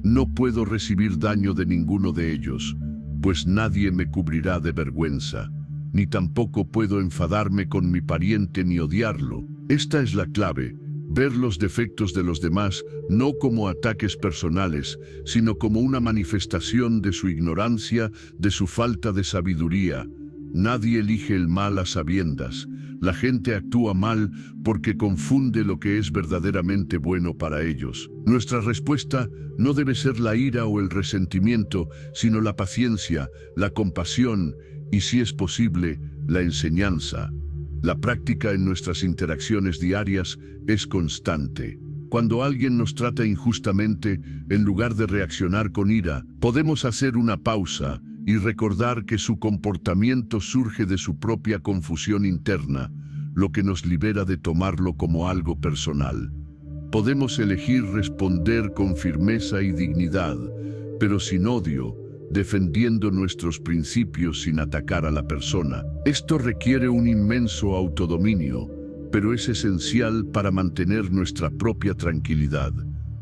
no puedo recibir daño de ninguno de ellos, pues nadie me cubrirá de vergüenza, ni tampoco puedo enfadarme con mi pariente ni odiarlo. Esta es la clave. Ver los defectos de los demás no como ataques personales, sino como una manifestación de su ignorancia, de su falta de sabiduría. Nadie elige el mal a sabiendas. La gente actúa mal porque confunde lo que es verdaderamente bueno para ellos. Nuestra respuesta no debe ser la ira o el resentimiento, sino la paciencia, la compasión y, si es posible, la enseñanza. La práctica en nuestras interacciones diarias es constante. Cuando alguien nos trata injustamente, en lugar de reaccionar con ira, podemos hacer una pausa y recordar que su comportamiento surge de su propia confusión interna, lo que nos libera de tomarlo como algo personal. Podemos elegir responder con firmeza y dignidad, pero sin odio, defendiendo nuestros principios sin atacar a la persona. Esto requiere un inmenso autodominio, pero es esencial para mantener nuestra propia tranquilidad.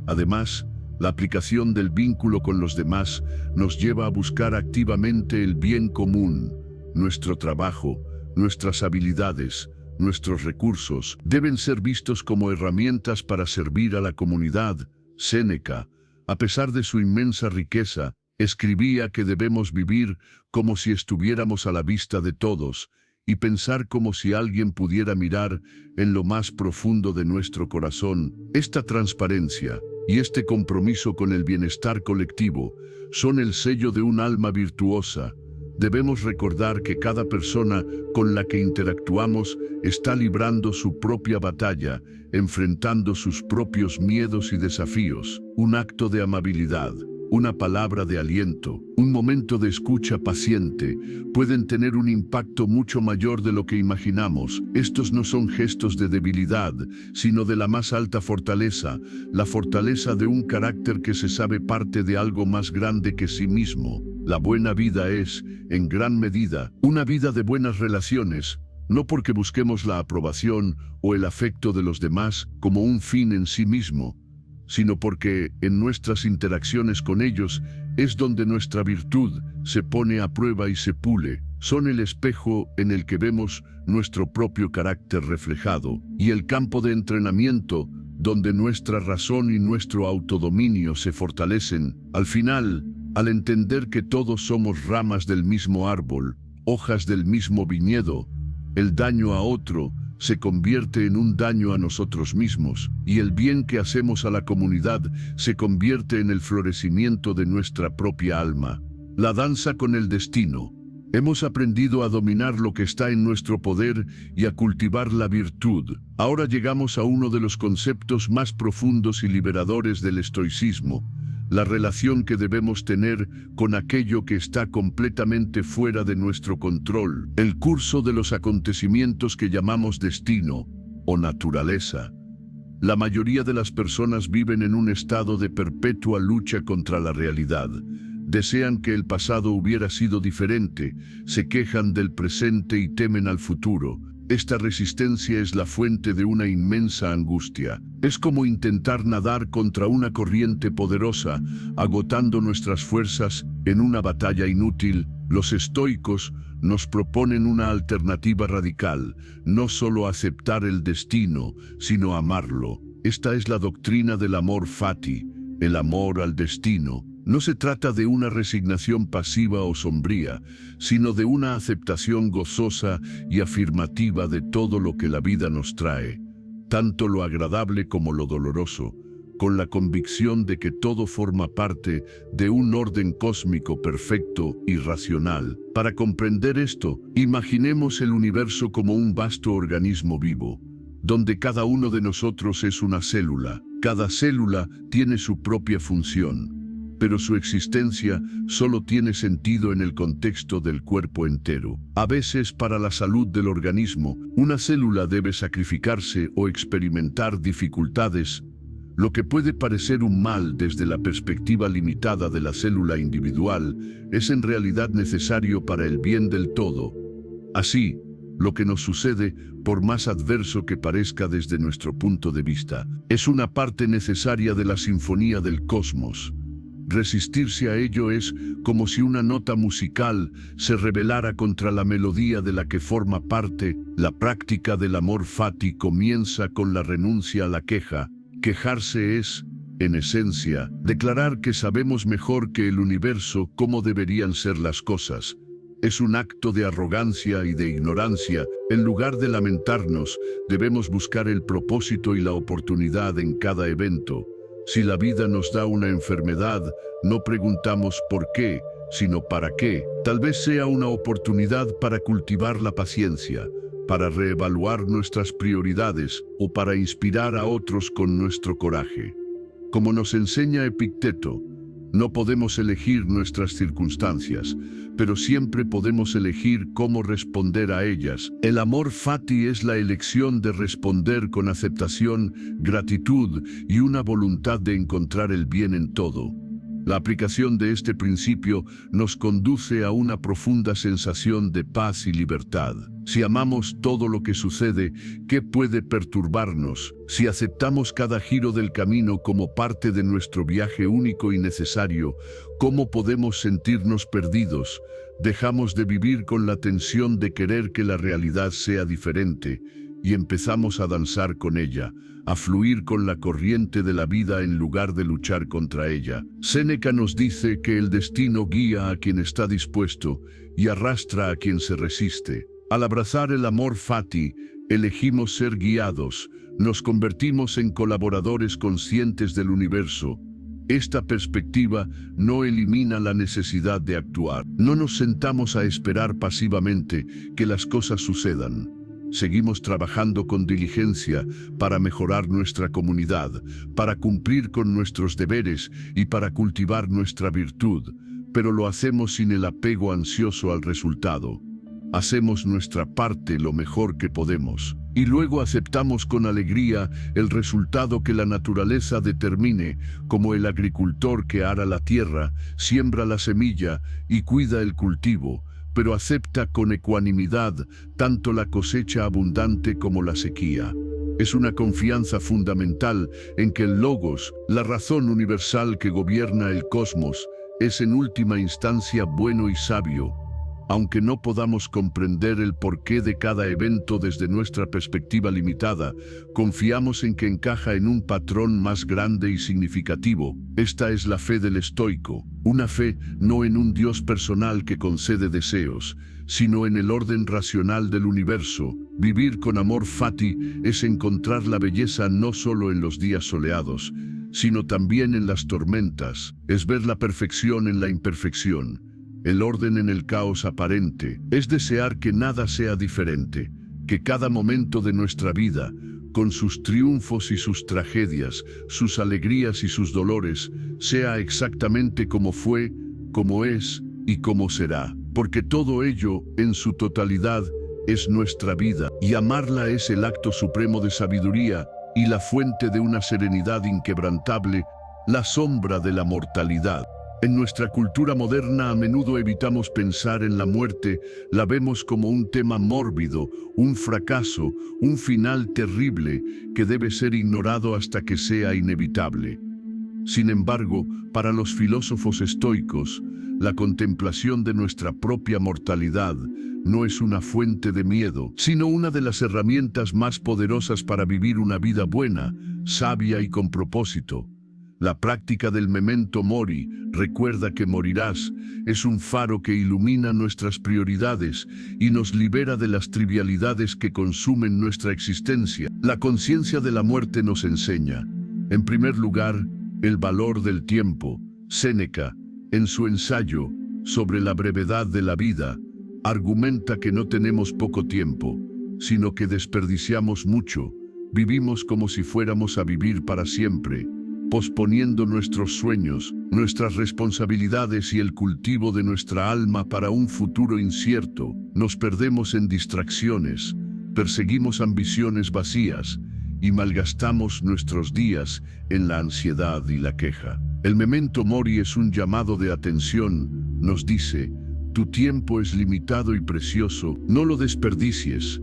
Además, la aplicación del vínculo con los demás nos lleva a buscar activamente el bien común. Nuestro trabajo, nuestras habilidades, nuestros recursos deben ser vistos como herramientas para servir a la comunidad. Séneca, a pesar de su inmensa riqueza, escribía que debemos vivir como si estuviéramos a la vista de todos y pensar como si alguien pudiera mirar en lo más profundo de nuestro corazón. Esta transparencia y este compromiso con el bienestar colectivo son el sello de un alma virtuosa. Debemos recordar que cada persona con la que interactuamos está librando su propia batalla, enfrentando sus propios miedos y desafíos. Un acto de amabilidad, una palabra de aliento, un momento de escucha paciente, pueden tener un impacto mucho mayor de lo que imaginamos. Estos no son gestos de debilidad, sino de la más alta fortaleza, la fortaleza de un carácter que se sabe parte de algo más grande que sí mismo. La buena vida es, en gran medida, una vida de buenas relaciones, no porque busquemos la aprobación o el afecto de los demás como un fin en sí mismo, sino porque en nuestras interacciones con ellos es donde nuestra virtud se pone a prueba y se pule. Son el espejo en el que vemos nuestro propio carácter reflejado y el campo de entrenamiento donde nuestra razón y nuestro autodominio se fortalecen. Al final, al entender que todos somos ramas del mismo árbol, hojas del mismo viñedo, el daño a otro se convierte en un daño a nosotros mismos, y el bien que hacemos a la comunidad se convierte en el florecimiento de nuestra propia alma. La danza con el destino. Hemos aprendido a dominar lo que está en nuestro poder y a cultivar la virtud. Ahora llegamos a uno de los conceptos más profundos y liberadores del estoicismo: la relación que debemos tener con aquello que está completamente fuera de nuestro control, el curso de los acontecimientos que llamamos destino o naturaleza. La mayoría de las personas viven en un estado de perpetua lucha contra la realidad. Desean que el pasado hubiera sido diferente, se quejan del presente y temen al futuro. Esta resistencia es la fuente de una inmensa angustia. Es como intentar nadar contra una corriente poderosa, agotando nuestras fuerzas en una batalla inútil. Los estoicos nos proponen una alternativa radical: no solo aceptar el destino, sino amarlo. Esta es la doctrina del amor fati, el amor al destino. No se trata de una resignación pasiva o sombría, sino de una aceptación gozosa y afirmativa de todo lo que la vida nos trae, tanto lo agradable como lo doloroso, con la convicción de que todo forma parte de un orden cósmico perfecto y racional. Para comprender esto, imaginemos el universo como un vasto organismo vivo, donde cada uno de nosotros es una célula. Cada célula tiene su propia función, pero su existencia solo tiene sentido en el contexto del cuerpo entero. A veces, para la salud del organismo, una célula debe sacrificarse o experimentar dificultades, lo que puede parecer un mal desde la perspectiva limitada de la célula individual, es en realidad necesario para el bien del todo. Así, lo que nos sucede, por más adverso que parezca desde nuestro punto de vista, es una parte necesaria de la sinfonía del cosmos. Resistirse a ello es como si una nota musical se rebelara contra la melodía de la que forma parte. La práctica del amor fati comienza con la renuncia a la queja. Quejarse es, en esencia, declarar que sabemos mejor que el universo cómo deberían ser las cosas. Es un acto de arrogancia y de ignorancia. En lugar de lamentarnos, debemos buscar el propósito y la oportunidad en cada evento. Si la vida nos da una enfermedad, no preguntamos por qué, sino para qué. Tal vez sea una oportunidad para cultivar la paciencia, para reevaluar nuestras prioridades o para inspirar a otros con nuestro coraje. Como nos enseña Epicteto, No podemos elegir nuestras circunstancias, pero siempre podemos elegir cómo responder a ellas. El amor fati es la elección de responder con aceptación, gratitud y una voluntad de encontrar el bien en todo. La aplicación de este principio nos conduce a una profunda sensación de paz y libertad. Si amamos todo lo que sucede, ¿qué puede perturbarnos? Si aceptamos cada giro del camino como parte de nuestro viaje único y necesario, ¿cómo podemos sentirnos perdidos? Dejamos de vivir con la tensión de querer que la realidad sea diferente y empezamos a danzar con ella, a fluir con la corriente de la vida en lugar de luchar contra ella. Séneca nos dice que el destino guía a quien está dispuesto y arrastra a quien se resiste. Al abrazar el amor fati, elegimos ser guiados, nos convertimos en colaboradores conscientes del universo. Esta perspectiva no elimina la necesidad de actuar. No nos sentamos a esperar pasivamente que las cosas sucedan. Seguimos trabajando con diligencia para mejorar nuestra comunidad, para cumplir con nuestros deberes y para cultivar nuestra virtud, pero lo hacemos sin el apego ansioso al resultado. Hacemos nuestra parte lo mejor que podemos y luego aceptamos con alegría el resultado que la naturaleza determine, como el agricultor que ara la tierra, siembra la semilla y cuida el cultivo, pero acepta con ecuanimidad tanto la cosecha abundante como la sequía. Es una confianza fundamental en que el Logos, la razón universal que gobierna el cosmos, es en última instancia bueno y sabio. Aunque no podamos comprender el porqué de cada evento desde nuestra perspectiva limitada, confiamos en que encaja en un patrón más grande y significativo. Esta es la fe del estoico, una fe no en un Dios personal que concede deseos, sino en el orden racional del universo. Vivir con amor fati es encontrar la belleza no solo en los días soleados, sino también en las tormentas, es ver la perfección en la imperfección. El orden en el caos aparente, es desear que nada sea diferente, que cada momento de nuestra vida, con sus triunfos y sus tragedias, sus alegrías y sus dolores, sea exactamente como fue, como es y como será. Porque todo ello, en su totalidad, es nuestra vida, y amarla es el acto supremo de sabiduría y la fuente de una serenidad inquebrantable, la sombra de la mortalidad. En nuestra cultura moderna a menudo evitamos pensar en la muerte, la vemos como un tema mórbido, un fracaso, un final terrible que debe ser ignorado hasta que sea inevitable. Sin embargo, para los filósofos estoicos, la contemplación de nuestra propia mortalidad no es una fuente de miedo, sino una de las herramientas más poderosas para vivir una vida buena, sabia y con propósito. La práctica del memento mori, recuerda que morirás, es un faro que ilumina nuestras prioridades y nos libera de las trivialidades que consumen nuestra existencia. La conciencia de la muerte nos enseña, en primer lugar, el valor del tiempo. Séneca, en su ensayo sobre la brevedad de la vida, argumenta que no tenemos poco tiempo, sino que desperdiciamos mucho. Vivimos como si fuéramos a vivir para siempre, posponiendo nuestros sueños, nuestras responsabilidades y el cultivo de nuestra alma para un futuro incierto. Nos perdemos en distracciones, perseguimos ambiciones vacías y malgastamos nuestros días en la ansiedad y la queja. El memento mori es un llamado de atención, nos dice, tu tiempo es limitado y precioso, no lo desperdicies.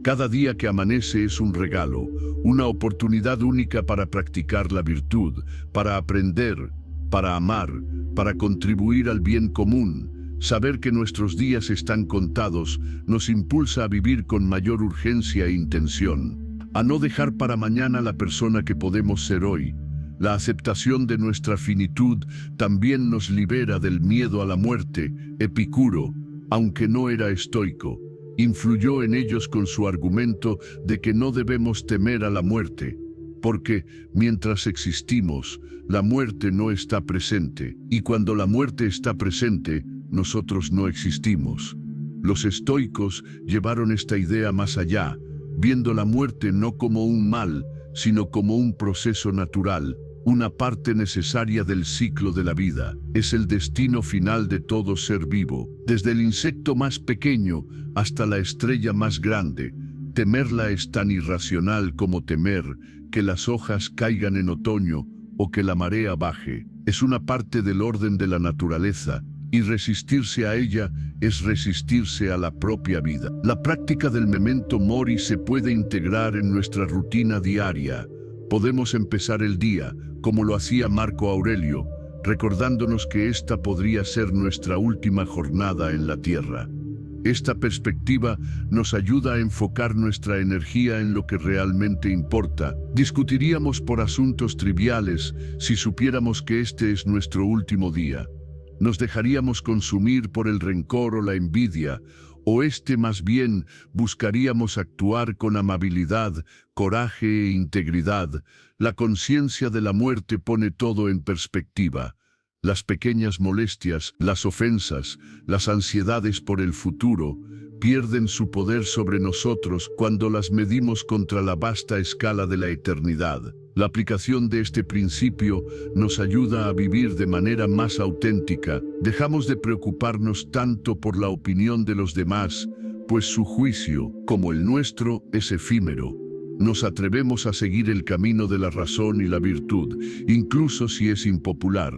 Cada día que amanece es un regalo, una oportunidad única para practicar la virtud, para aprender, para amar, para contribuir al bien común. Saber que nuestros días están contados nos impulsa a vivir con mayor urgencia e intención, a no dejar para mañana la persona que podemos ser hoy. La aceptación de nuestra finitud también nos libera del miedo a la muerte. Epicuro, aunque no era estoico, influyó en ellos con su argumento de que no debemos temer a la muerte, porque mientras existimos, la muerte no está presente, y cuando la muerte está presente, nosotros no existimos. Los estoicos llevaron esta idea más allá, viendo la muerte no como un mal, sino como un proceso natural. una parte necesaria del ciclo de la vida. Es el destino final de todo ser vivo, desde el insecto más pequeño hasta la estrella más grande. Temerla es tan irracional como temer que las hojas caigan en otoño o que la marea baje. Es una parte del orden de la naturaleza, y resistirse a ella es resistirse a la propia vida. La práctica del memento mori se puede integrar en nuestra rutina diaria. Podemos empezar el día, como lo hacía Marco Aurelio, recordándonos que esta podría ser nuestra última jornada en la tierra. Esta perspectiva nos ayuda a enfocar nuestra energía en lo que realmente importa. Discutiríamos por asuntos triviales si supiéramos que este es nuestro último día. Nos dejaríamos consumir por el rencor o la envidia, o más bien buscaríamos actuar con amabilidad, coraje e integridad. La conciencia de la muerte pone todo en perspectiva. Las pequeñas molestias, las ofensas, las ansiedades por el futuro, pierden su poder sobre nosotros cuando las medimos contra la vasta escala de la eternidad. La aplicación de este principio nos ayuda a vivir de manera más auténtica. Dejamos de preocuparnos tanto por la opinión de los demás, pues su juicio, como el nuestro, es efímero. Nos atrevemos a seguir el camino de la razón y la virtud, incluso si es impopular,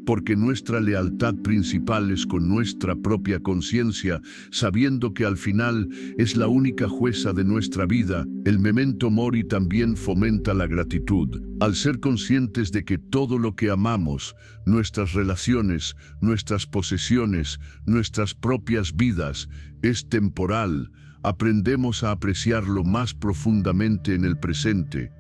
porque nuestra lealtad principal es con nuestra propia conciencia, sabiendo que al final es la única jueza de nuestra vida. El memento mori también fomenta la gratitud. Al ser conscientes de que todo lo que amamos, nuestras relaciones, nuestras posesiones, nuestras propias vidas, es temporal, aprendemos a apreciarlo más profundamente en el presente.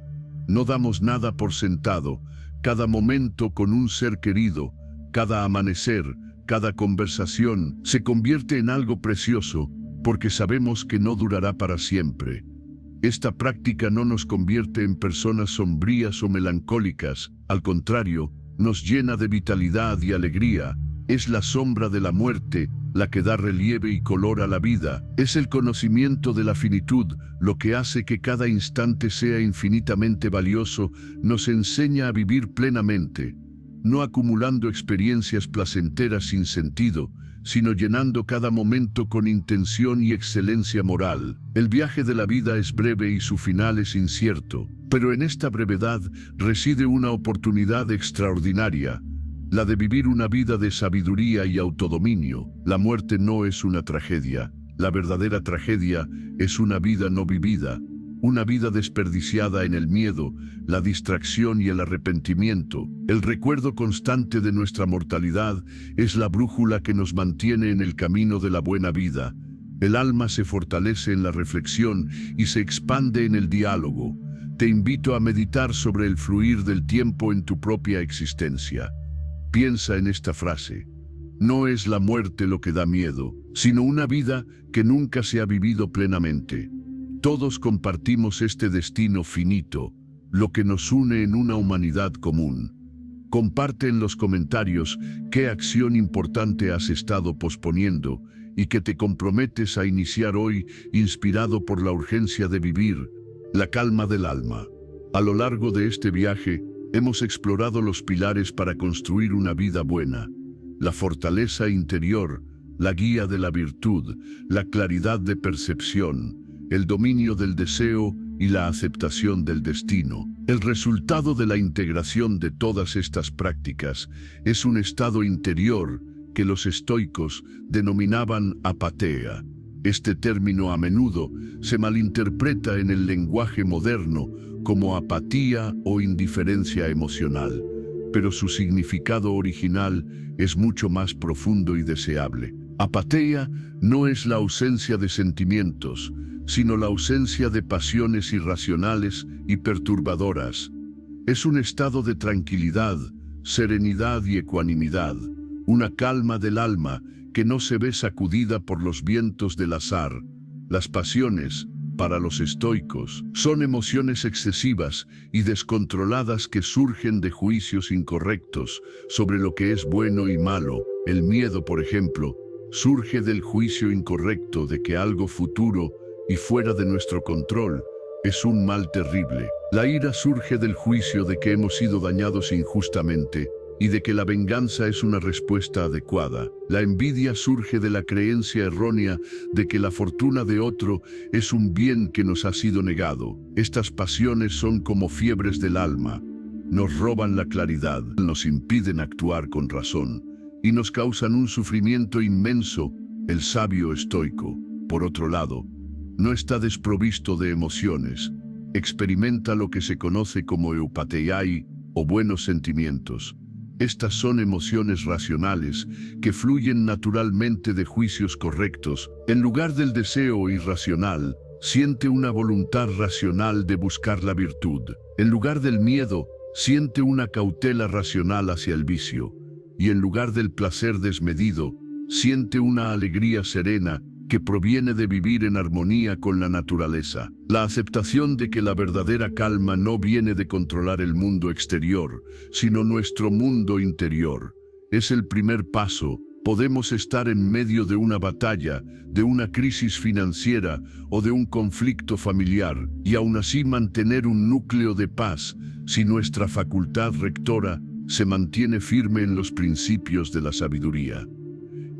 No damos nada por sentado. Cada momento con un ser querido, cada amanecer, cada conversación, se convierte en algo precioso, porque sabemos que no durará para siempre. Esta práctica no nos convierte en personas sombrías o melancólicas, al contrario, nos llena de vitalidad y alegría. Es la sombra de la muerte la que da relieve y color a la vida. Es el conocimiento de la finitud lo que hace que cada instante sea infinitamente valioso. Nos enseña a vivir plenamente, no acumulando experiencias placenteras sin sentido, sino llenando cada momento con intención y excelencia moral. El viaje de la vida es breve y su final es incierto, pero en esta brevedad reside una oportunidad extraordinaria, la de vivir una vida de sabiduría y autodominio. La muerte no es una tragedia. La verdadera tragedia es una vida no vivida, una vida desperdiciada en el miedo, la distracción y el arrepentimiento. El recuerdo constante de nuestra mortalidad es la brújula que nos mantiene en el camino de la buena vida. El alma se fortalece en la reflexión y se expande en el diálogo. Te invito a meditar sobre el fluir del tiempo en tu propia existencia. Piensa en esta frase: no es la muerte lo que da miedo, sino una vida que nunca se ha vivido plenamente. Todos compartimos este destino finito, lo que nos une en una humanidad común. Comparte en los comentarios qué acción importante has estado posponiendo y que te comprometes a iniciar hoy, inspirado por la urgencia de vivir, la calma del alma. A lo largo de este viaje, hemos explorado los pilares para construir una vida buena: la fortaleza interior, la guía de la virtud, la claridad de percepción, el dominio del deseo y la aceptación del destino. El resultado de la integración de todas estas prácticas es un estado interior que los estoicos denominaban apatheia. Este término a menudo se malinterpreta en el lenguaje moderno como apatía o indiferencia emocional, pero su significado original es mucho más profundo y deseable. Apatheia no es la ausencia de sentimientos, sino la ausencia de pasiones irracionales y perturbadoras. Es un estado de tranquilidad, serenidad y ecuanimidad, una calma del alma que no se ve sacudida por los vientos del azar. Las pasiones, para los estoicos, son emociones excesivas y descontroladas que surgen de juicios incorrectos sobre lo que es bueno y malo. El miedo, por ejemplo, surge del juicio incorrecto de que algo futuro y fuera de nuestro control es un mal terrible. La ira surge del juicio de que hemos sido dañados injustamente y de que la venganza es una respuesta adecuada. La envidia surge de la creencia errónea de que la fortuna de otro es un bien que nos ha sido negado. Estas pasiones son como fiebres del alma. Nos roban la claridad, nos impiden actuar con razón y nos causan un sufrimiento inmenso. El sabio estoico, por otro lado, no está desprovisto de emociones. Experimenta lo que se conoce como eupateiai o buenos sentimientos. Estas son emociones racionales que fluyen naturalmente de juicios correctos. En lugar del deseo irracional, siente una voluntad racional de buscar la virtud. En lugar del miedo, siente una cautela racional hacia el vicio. Y en lugar del placer desmedido, siente una alegría serena que proviene de vivir en armonía con la naturaleza. La aceptación de que la verdadera calma no viene de controlar el mundo exterior, sino nuestro mundo interior, es el primer paso. Podemos estar en medio de una batalla, de una crisis financiera o de un conflicto familiar, y aún así mantener un núcleo de paz si nuestra facultad rectora se mantiene firme en los principios de la sabiduría.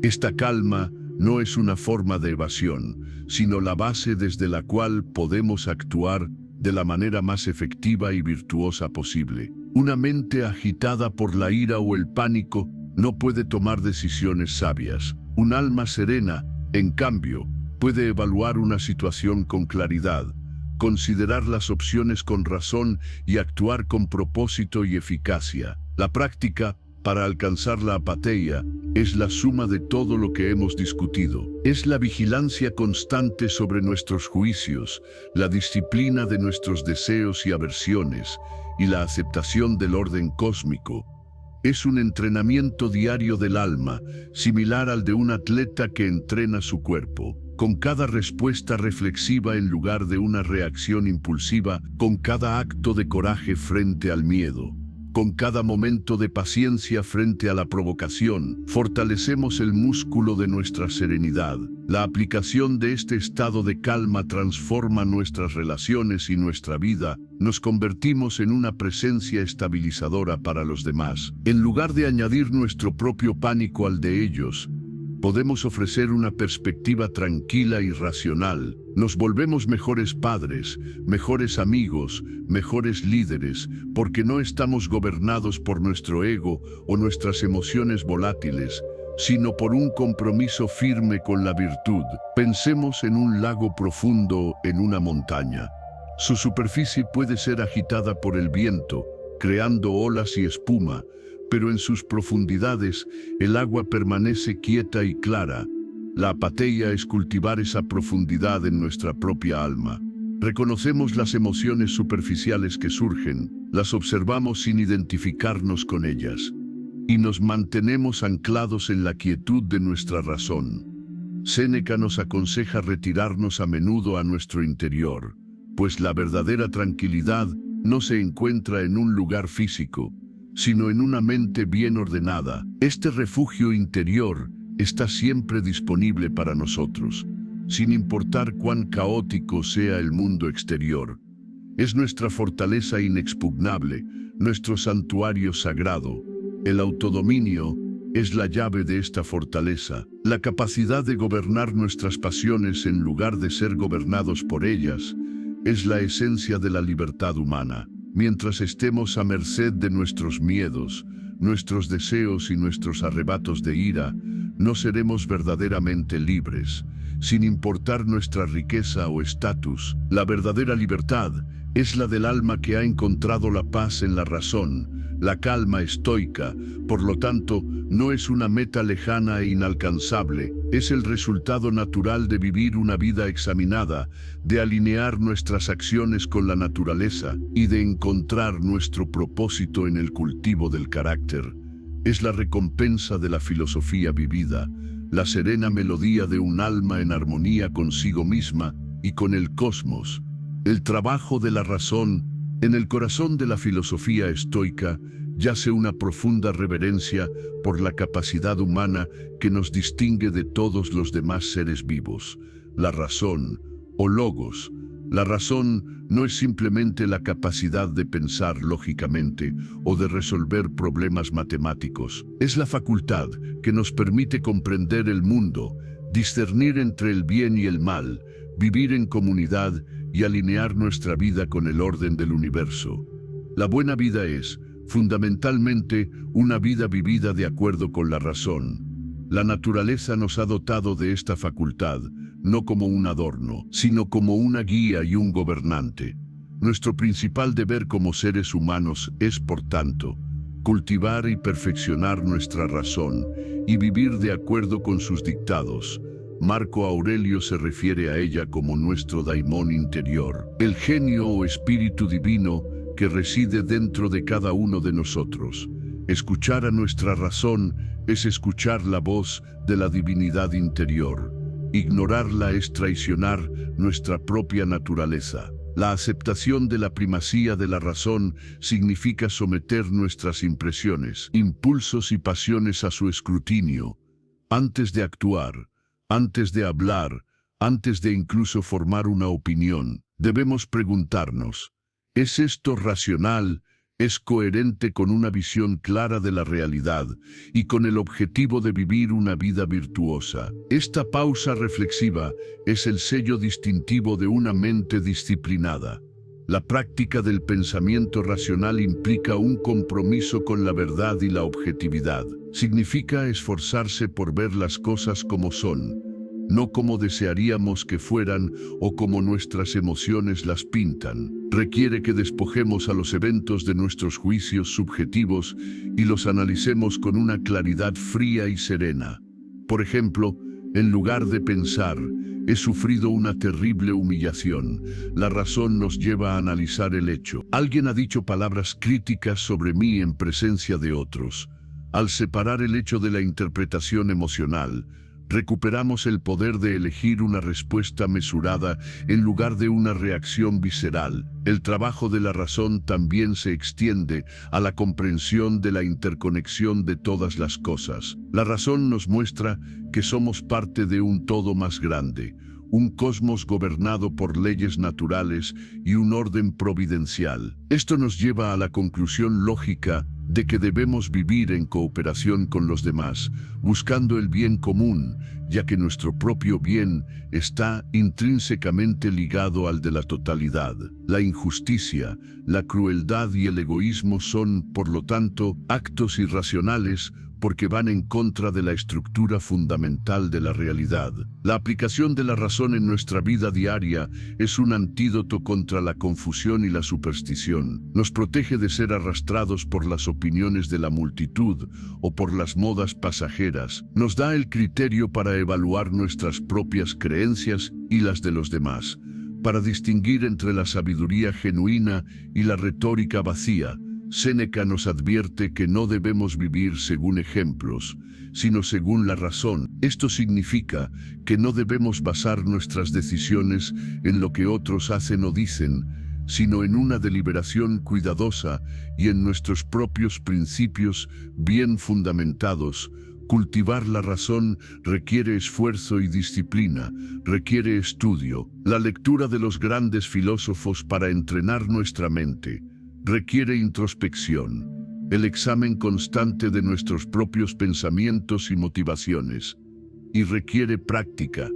Esta calma no es una forma de evasión, sino la base desde la cual podemos actuar de la manera más efectiva y virtuosa posible. Una mente agitada por la ira o el pánico no puede tomar decisiones sabias. Un alma serena, en cambio, puede evaluar una situación con claridad, considerar las opciones con razón y actuar con propósito y eficacia. La práctica para alcanzar la apatheia es la suma de todo lo que hemos discutido. Es la vigilancia constante sobre nuestros juicios, la disciplina de nuestros deseos y aversiones, y la aceptación del orden cósmico. Es un entrenamiento diario del alma, similar al de un atleta que entrena su cuerpo. Con cada respuesta reflexiva en lugar de una reacción impulsiva, con cada acto de coraje frente al miedo, con cada momento de paciencia frente a la provocación, fortalecemos el músculo de nuestra serenidad. La aplicación de este estado de calma transforma nuestras relaciones y nuestra vida. Nos convertimos en una presencia estabilizadora para los demás. En lugar de añadir nuestro propio pánico al de ellos, podemos ofrecer una perspectiva tranquila y racional. Nos volvemos mejores padres, mejores amigos, mejores líderes, porque no estamos gobernados por nuestro ego o nuestras emociones volátiles, sino por un compromiso firme con la virtud. Pensemos en un lago profundo en una montaña. Su superficie puede ser agitada por el viento, creando olas y espuma, pero en sus profundidades el agua permanece quieta y clara. La apatheia es cultivar esa profundidad en nuestra propia alma. Reconocemos las emociones superficiales que surgen, las observamos sin identificarnos con ellas, y nos mantenemos anclados en la quietud de nuestra razón. Séneca nos aconseja retirarnos a menudo a nuestro interior, pues la verdadera tranquilidad no se encuentra en un lugar físico, sino en una mente bien ordenada. Este refugio interior está siempre disponible para nosotros, sin importar cuán caótico sea el mundo exterior. Es nuestra fortaleza inexpugnable, nuestro santuario sagrado. El autodominio es la llave de esta fortaleza, la capacidad de gobernar nuestras pasiones en lugar de ser gobernados por ellas, es la esencia de la libertad humana. Mientras estemos a merced de nuestros miedos, nuestros deseos y nuestros arrebatos de ira, no seremos verdaderamente libres, sin importar nuestra riqueza o estatus. La verdadera libertad es la del alma que ha encontrado la paz en la razón, la calma estoica. Por lo tanto, no es una meta lejana e inalcanzable, es el resultado natural de vivir una vida examinada, de alinear nuestras acciones con la naturaleza y de encontrar nuestro propósito en el cultivo del carácter. Es la recompensa de la filosofía vivida, la serena melodía de un alma en armonía consigo misma y con el cosmos. El trabajo de la razón. En el corazón de la filosofía estoica yace una profunda reverencia por la capacidad humana que nos distingue de todos los demás seres vivos. La razón, o logos, La razón no es simplemente la capacidad de pensar lógicamente o de resolver problemas matemáticos. Es la facultad que nos permite comprender el mundo, discernir entre el bien y el mal, vivir en comunidad y alinear nuestra vida con el orden del universo. La buena vida es, fundamentalmente, una vida vivida de acuerdo con la razón. La naturaleza nos ha dotado de esta facultad, no como un adorno, sino como una guía y un gobernante. Nuestro principal deber como seres humanos es, por tanto, cultivar y perfeccionar nuestra razón y vivir de acuerdo con sus dictados. Marco Aurelio se refiere a ella como nuestro daimón interior, el genio o espíritu divino que reside dentro de cada uno de nosotros. Escuchar a nuestra razón es escuchar la voz de la divinidad interior. Ignorarla es traicionar nuestra propia naturaleza. La aceptación de la primacía de la razón significa someter nuestras impresiones, impulsos y pasiones a su escrutinio. Antes de actuar, antes de hablar, antes de incluso formar una opinión, debemos preguntarnos: ¿es esto racional? ¿Es coherente con una visión clara de la realidad y con el objetivo de vivir una vida virtuosa? Esta pausa reflexiva es el sello distintivo de una mente disciplinada. La práctica del pensamiento racional implica un compromiso con la verdad y la objetividad. Significa esforzarse por ver las cosas como son, no como desearíamos que fueran o como nuestras emociones las pintan. Requiere que despojemos a los eventos de nuestros juicios subjetivos y los analicemos con una claridad fría y serena. Por ejemplo, en lugar de pensar, he sufrido una terrible humillación, la razón nos lleva a analizar el hecho. Alguien ha dicho palabras críticas sobre mí en presencia de otros. Al separar el hecho de la interpretación emocional, recuperamos el poder de elegir una respuesta mesurada en lugar de una reacción visceral. El trabajo de la razón también se extiende a la comprensión de la interconexión de todas las cosas. La razón nos muestra que somos parte de un todo más grande, un cosmos gobernado por leyes naturales y un orden providencial. Esto nos lleva a la conclusión lógica de que debemos vivir en cooperación con los demás, buscando el bien común, ya que nuestro propio bien está intrínsecamente ligado al de la totalidad. La injusticia, la crueldad y el egoísmo son, por lo tanto, actos irracionales porque van en contra de la estructura fundamental de la realidad. La aplicación de la razón en nuestra vida diaria es un antídoto contra la confusión y la superstición. Nos protege de ser arrastrados por las opiniones de la multitud o por las modas pasajeras. Nos da el criterio para evaluar nuestras propias creencias y las de los demás, para distinguir entre la sabiduría genuina y la retórica vacía. Séneca nos advierte que no debemos vivir según ejemplos, sino según la razón. Esto significa que no debemos basar nuestras decisiones en lo que otros hacen o dicen, sino en una deliberación cuidadosa y en nuestros propios principios bien fundamentados. Cultivar la razón requiere esfuerzo y disciplina, requiere estudio, la lectura de los grandes filósofos para entrenar nuestra mente. Requiere introspección, el examen constante de nuestros propios pensamientos y motivaciones, y requiere práctica,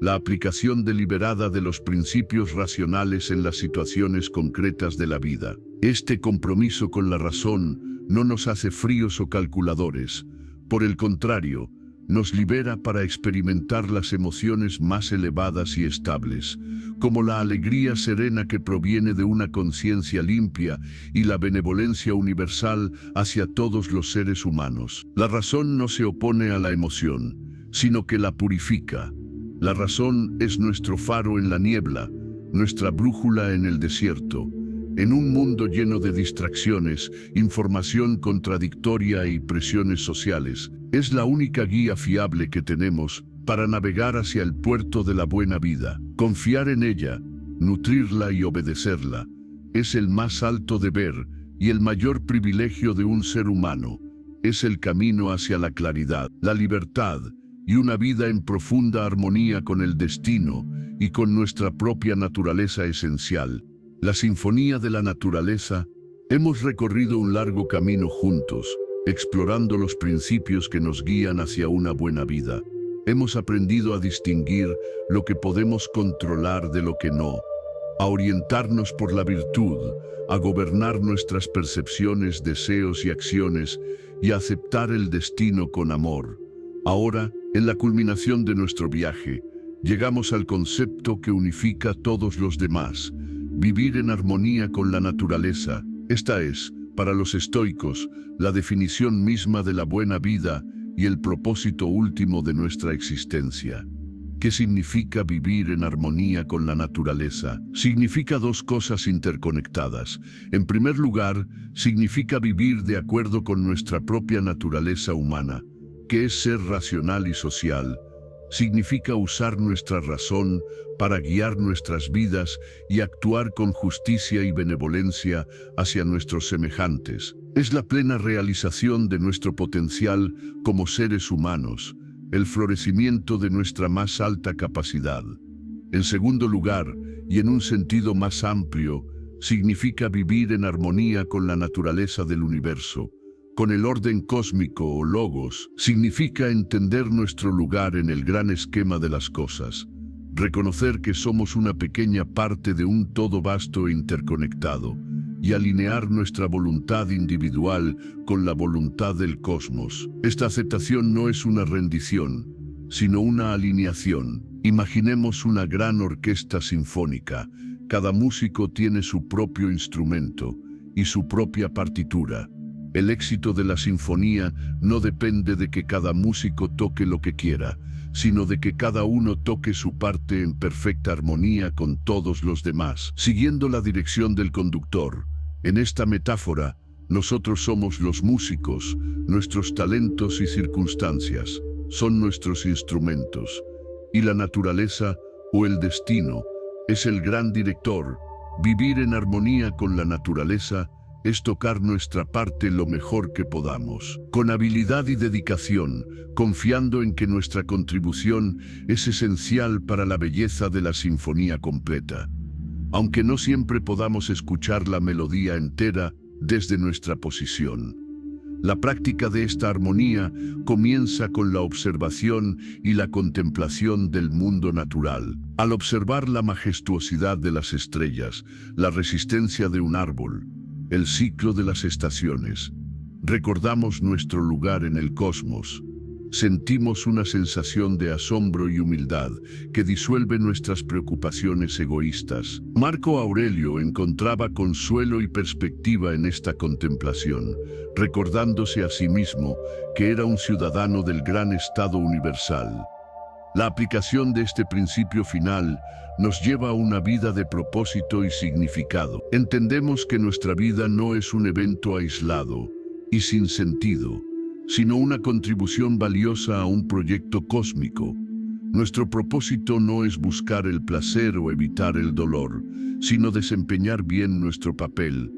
la aplicación deliberada de los principios racionales en las situaciones concretas de la vida. Este compromiso con la razón no nos hace fríos o calculadores, por el contrario, nos libera para experimentar las emociones más elevadas y estables, como la alegría serena que proviene de una conciencia limpia y la benevolencia universal hacia todos los seres humanos. La razón no se opone a la emoción, sino que la purifica. La razón es nuestro faro en la niebla, nuestra brújula en el desierto. En un mundo lleno de distracciones, información contradictoria y presiones sociales, es la única guía fiable que tenemos para navegar hacia el puerto de la buena vida. Confiar en ella, nutrirla y obedecerla, es el más alto deber y el mayor privilegio de un ser humano. Es el camino hacia la claridad, la libertad y una vida en profunda armonía con el destino y con nuestra propia naturaleza esencial, la sinfonía de la naturaleza. Hemos recorrido un largo camino juntos, explorando los principios que nos guían hacia una buena vida. Hemos aprendido a distinguir lo que podemos controlar de lo que no, a orientarnos por la virtud, a gobernar nuestras percepciones, deseos y acciones, y a aceptar el destino con amor. Ahora, en la culminación de nuestro viaje, llegamos al concepto que unifica a todos los demás: vivir en armonía con la naturaleza. Esta es, para los estoicos, la definición misma de la buena vida y el propósito último de nuestra existencia. ¿Qué significa vivir en armonía con la naturaleza? Significa dos cosas interconectadas. En primer lugar, significa vivir de acuerdo con nuestra propia naturaleza humana, que es ser racional y social. Significa usar nuestra razón para guiar nuestras vidas y actuar con justicia y benevolencia hacia nuestros semejantes. Es la plena realización de nuestro potencial como seres humanos, el florecimiento de nuestra más alta capacidad. En segundo lugar, y en un sentido más amplio, significa vivir en armonía con la naturaleza del universo, con el orden cósmico o logos. Significa entender nuestro lugar en el gran esquema de las cosas, reconocer que somos una pequeña parte de un todo vasto e interconectado, y alinear nuestra voluntad individual con la voluntad del cosmos. Esta aceptación no es una rendición, sino una alineación. Imaginemos una gran orquesta sinfónica. Cada músico tiene su propio instrumento y su propia partitura. El éxito de la sinfonía no depende de que cada músico toque lo que quiera, sino de que cada uno toque su parte en perfecta armonía con todos los demás, siguiendo la dirección del conductor. En esta metáfora, nosotros somos los músicos, nuestros talentos y circunstancias son nuestros instrumentos, y la naturaleza o el destino es el gran director. Vivir en armonía con la naturaleza es tocar nuestra parte lo mejor que podamos, con habilidad y dedicación, confiando en que nuestra contribución es esencial para la belleza de la sinfonía completa. Aunque no siempre podamos escuchar la melodía entera desde nuestra posición. La práctica de esta armonía comienza con la observación y la contemplación del mundo natural. Al observar la majestuosidad de las estrellas, la resistencia de un árbol, el ciclo de las estaciones, recordamos nuestro lugar en el cosmos. Sentimos una sensación de asombro y humildad que disuelve nuestras preocupaciones egoístas. Marco Aurelio encontraba consuelo y perspectiva en esta contemplación, recordándose a sí mismo que era un ciudadano del gran Estado universal. La aplicación de este principio final nos lleva a una vida de propósito y significado. Entendemos que nuestra vida no es un evento aislado y sin sentido, sino una contribución valiosa a un proyecto cósmico. Nuestro propósito no es buscar el placer o evitar el dolor, sino desempeñar bien nuestro papel,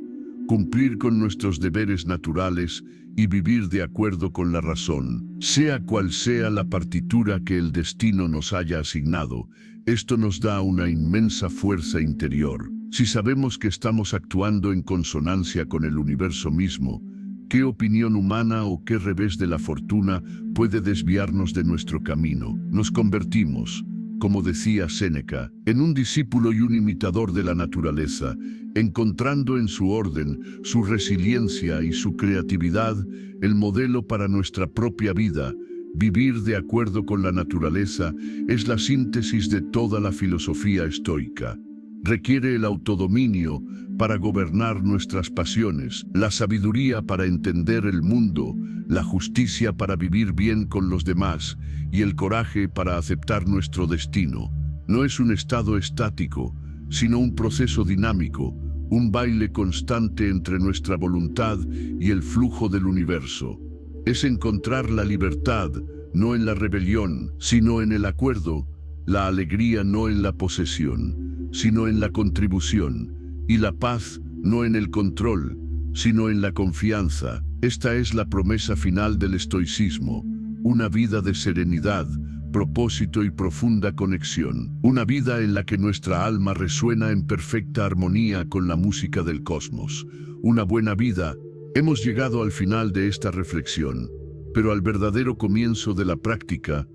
cumplir con nuestros deberes naturales y vivir de acuerdo con la razón. Sea cual sea la partitura que el destino nos haya asignado, esto nos da una inmensa fuerza interior. Si sabemos que estamos actuando en consonancia con el universo mismo, ¿qué opinión humana o qué revés de la fortuna puede desviarnos de nuestro camino? Nos convertimos, como decía Séneca, en un discípulo y un imitador de la naturaleza, encontrando en su orden, su resiliencia y su creatividad el modelo para nuestra propia vida. Vivir de acuerdo con la naturaleza es la síntesis de toda la filosofía estoica. Requiere el autodominio para gobernar nuestras pasiones, la sabiduría para entender el mundo, la justicia para vivir bien con los demás y el coraje para aceptar nuestro destino. No es un estado estático, sino un proceso dinámico, un baile constante entre nuestra voluntad y el flujo del universo. Es encontrar la libertad, no en la rebelión, sino en el acuerdo, la alegría no en la posesión, sino en la contribución, y la paz no en el control, sino en la confianza. Esta es la promesa final del estoicismo, una vida de serenidad, propósito y profunda conexión. Una vida en la que nuestra alma resuena en perfecta armonía con la música del cosmos. Una buena vida. Hemos llegado al final de esta reflexión, pero al verdadero comienzo de la práctica,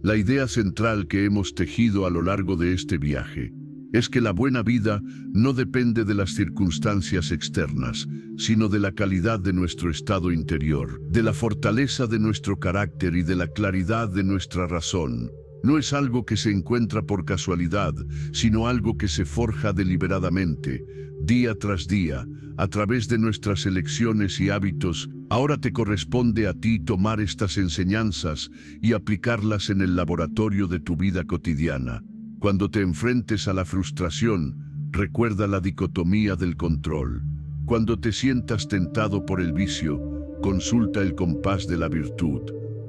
la idea central que hemos tejido a lo largo de este viaje es que la buena vida no depende de las circunstancias externas, sino de la calidad de nuestro estado interior, de la fortaleza de nuestro carácter y de la claridad de nuestra razón. No es algo que se encuentra por casualidad, sino algo que se forja deliberadamente, día tras día, a través de nuestras elecciones y hábitos. Ahora te corresponde a ti tomar estas enseñanzas y aplicarlas en el laboratorio de tu vida cotidiana. Cuando te enfrentes a la frustración, recuerda la dicotomía del control. Cuando te sientas tentado por el vicio, consulta el compás de la virtud.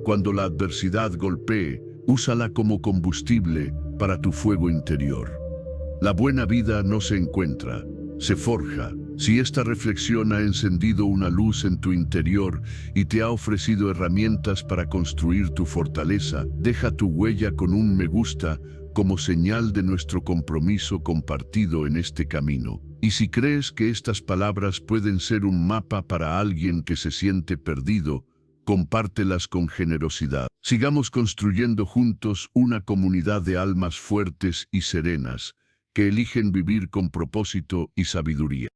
Cuando la adversidad golpee, úsala como combustible para tu fuego interior. La buena vida no se encuentra, se forja. Si esta reflexión ha encendido una luz en tu interior y te ha ofrecido herramientas para construir tu fortaleza, deja tu huella con un me gusta como señal de nuestro compromiso compartido en este camino. Y si crees que estas palabras pueden ser un mapa para alguien que se siente perdido, compártelas con generosidad. Sigamos construyendo juntos una comunidad de almas fuertes y serenas, que eligen vivir con propósito y sabiduría.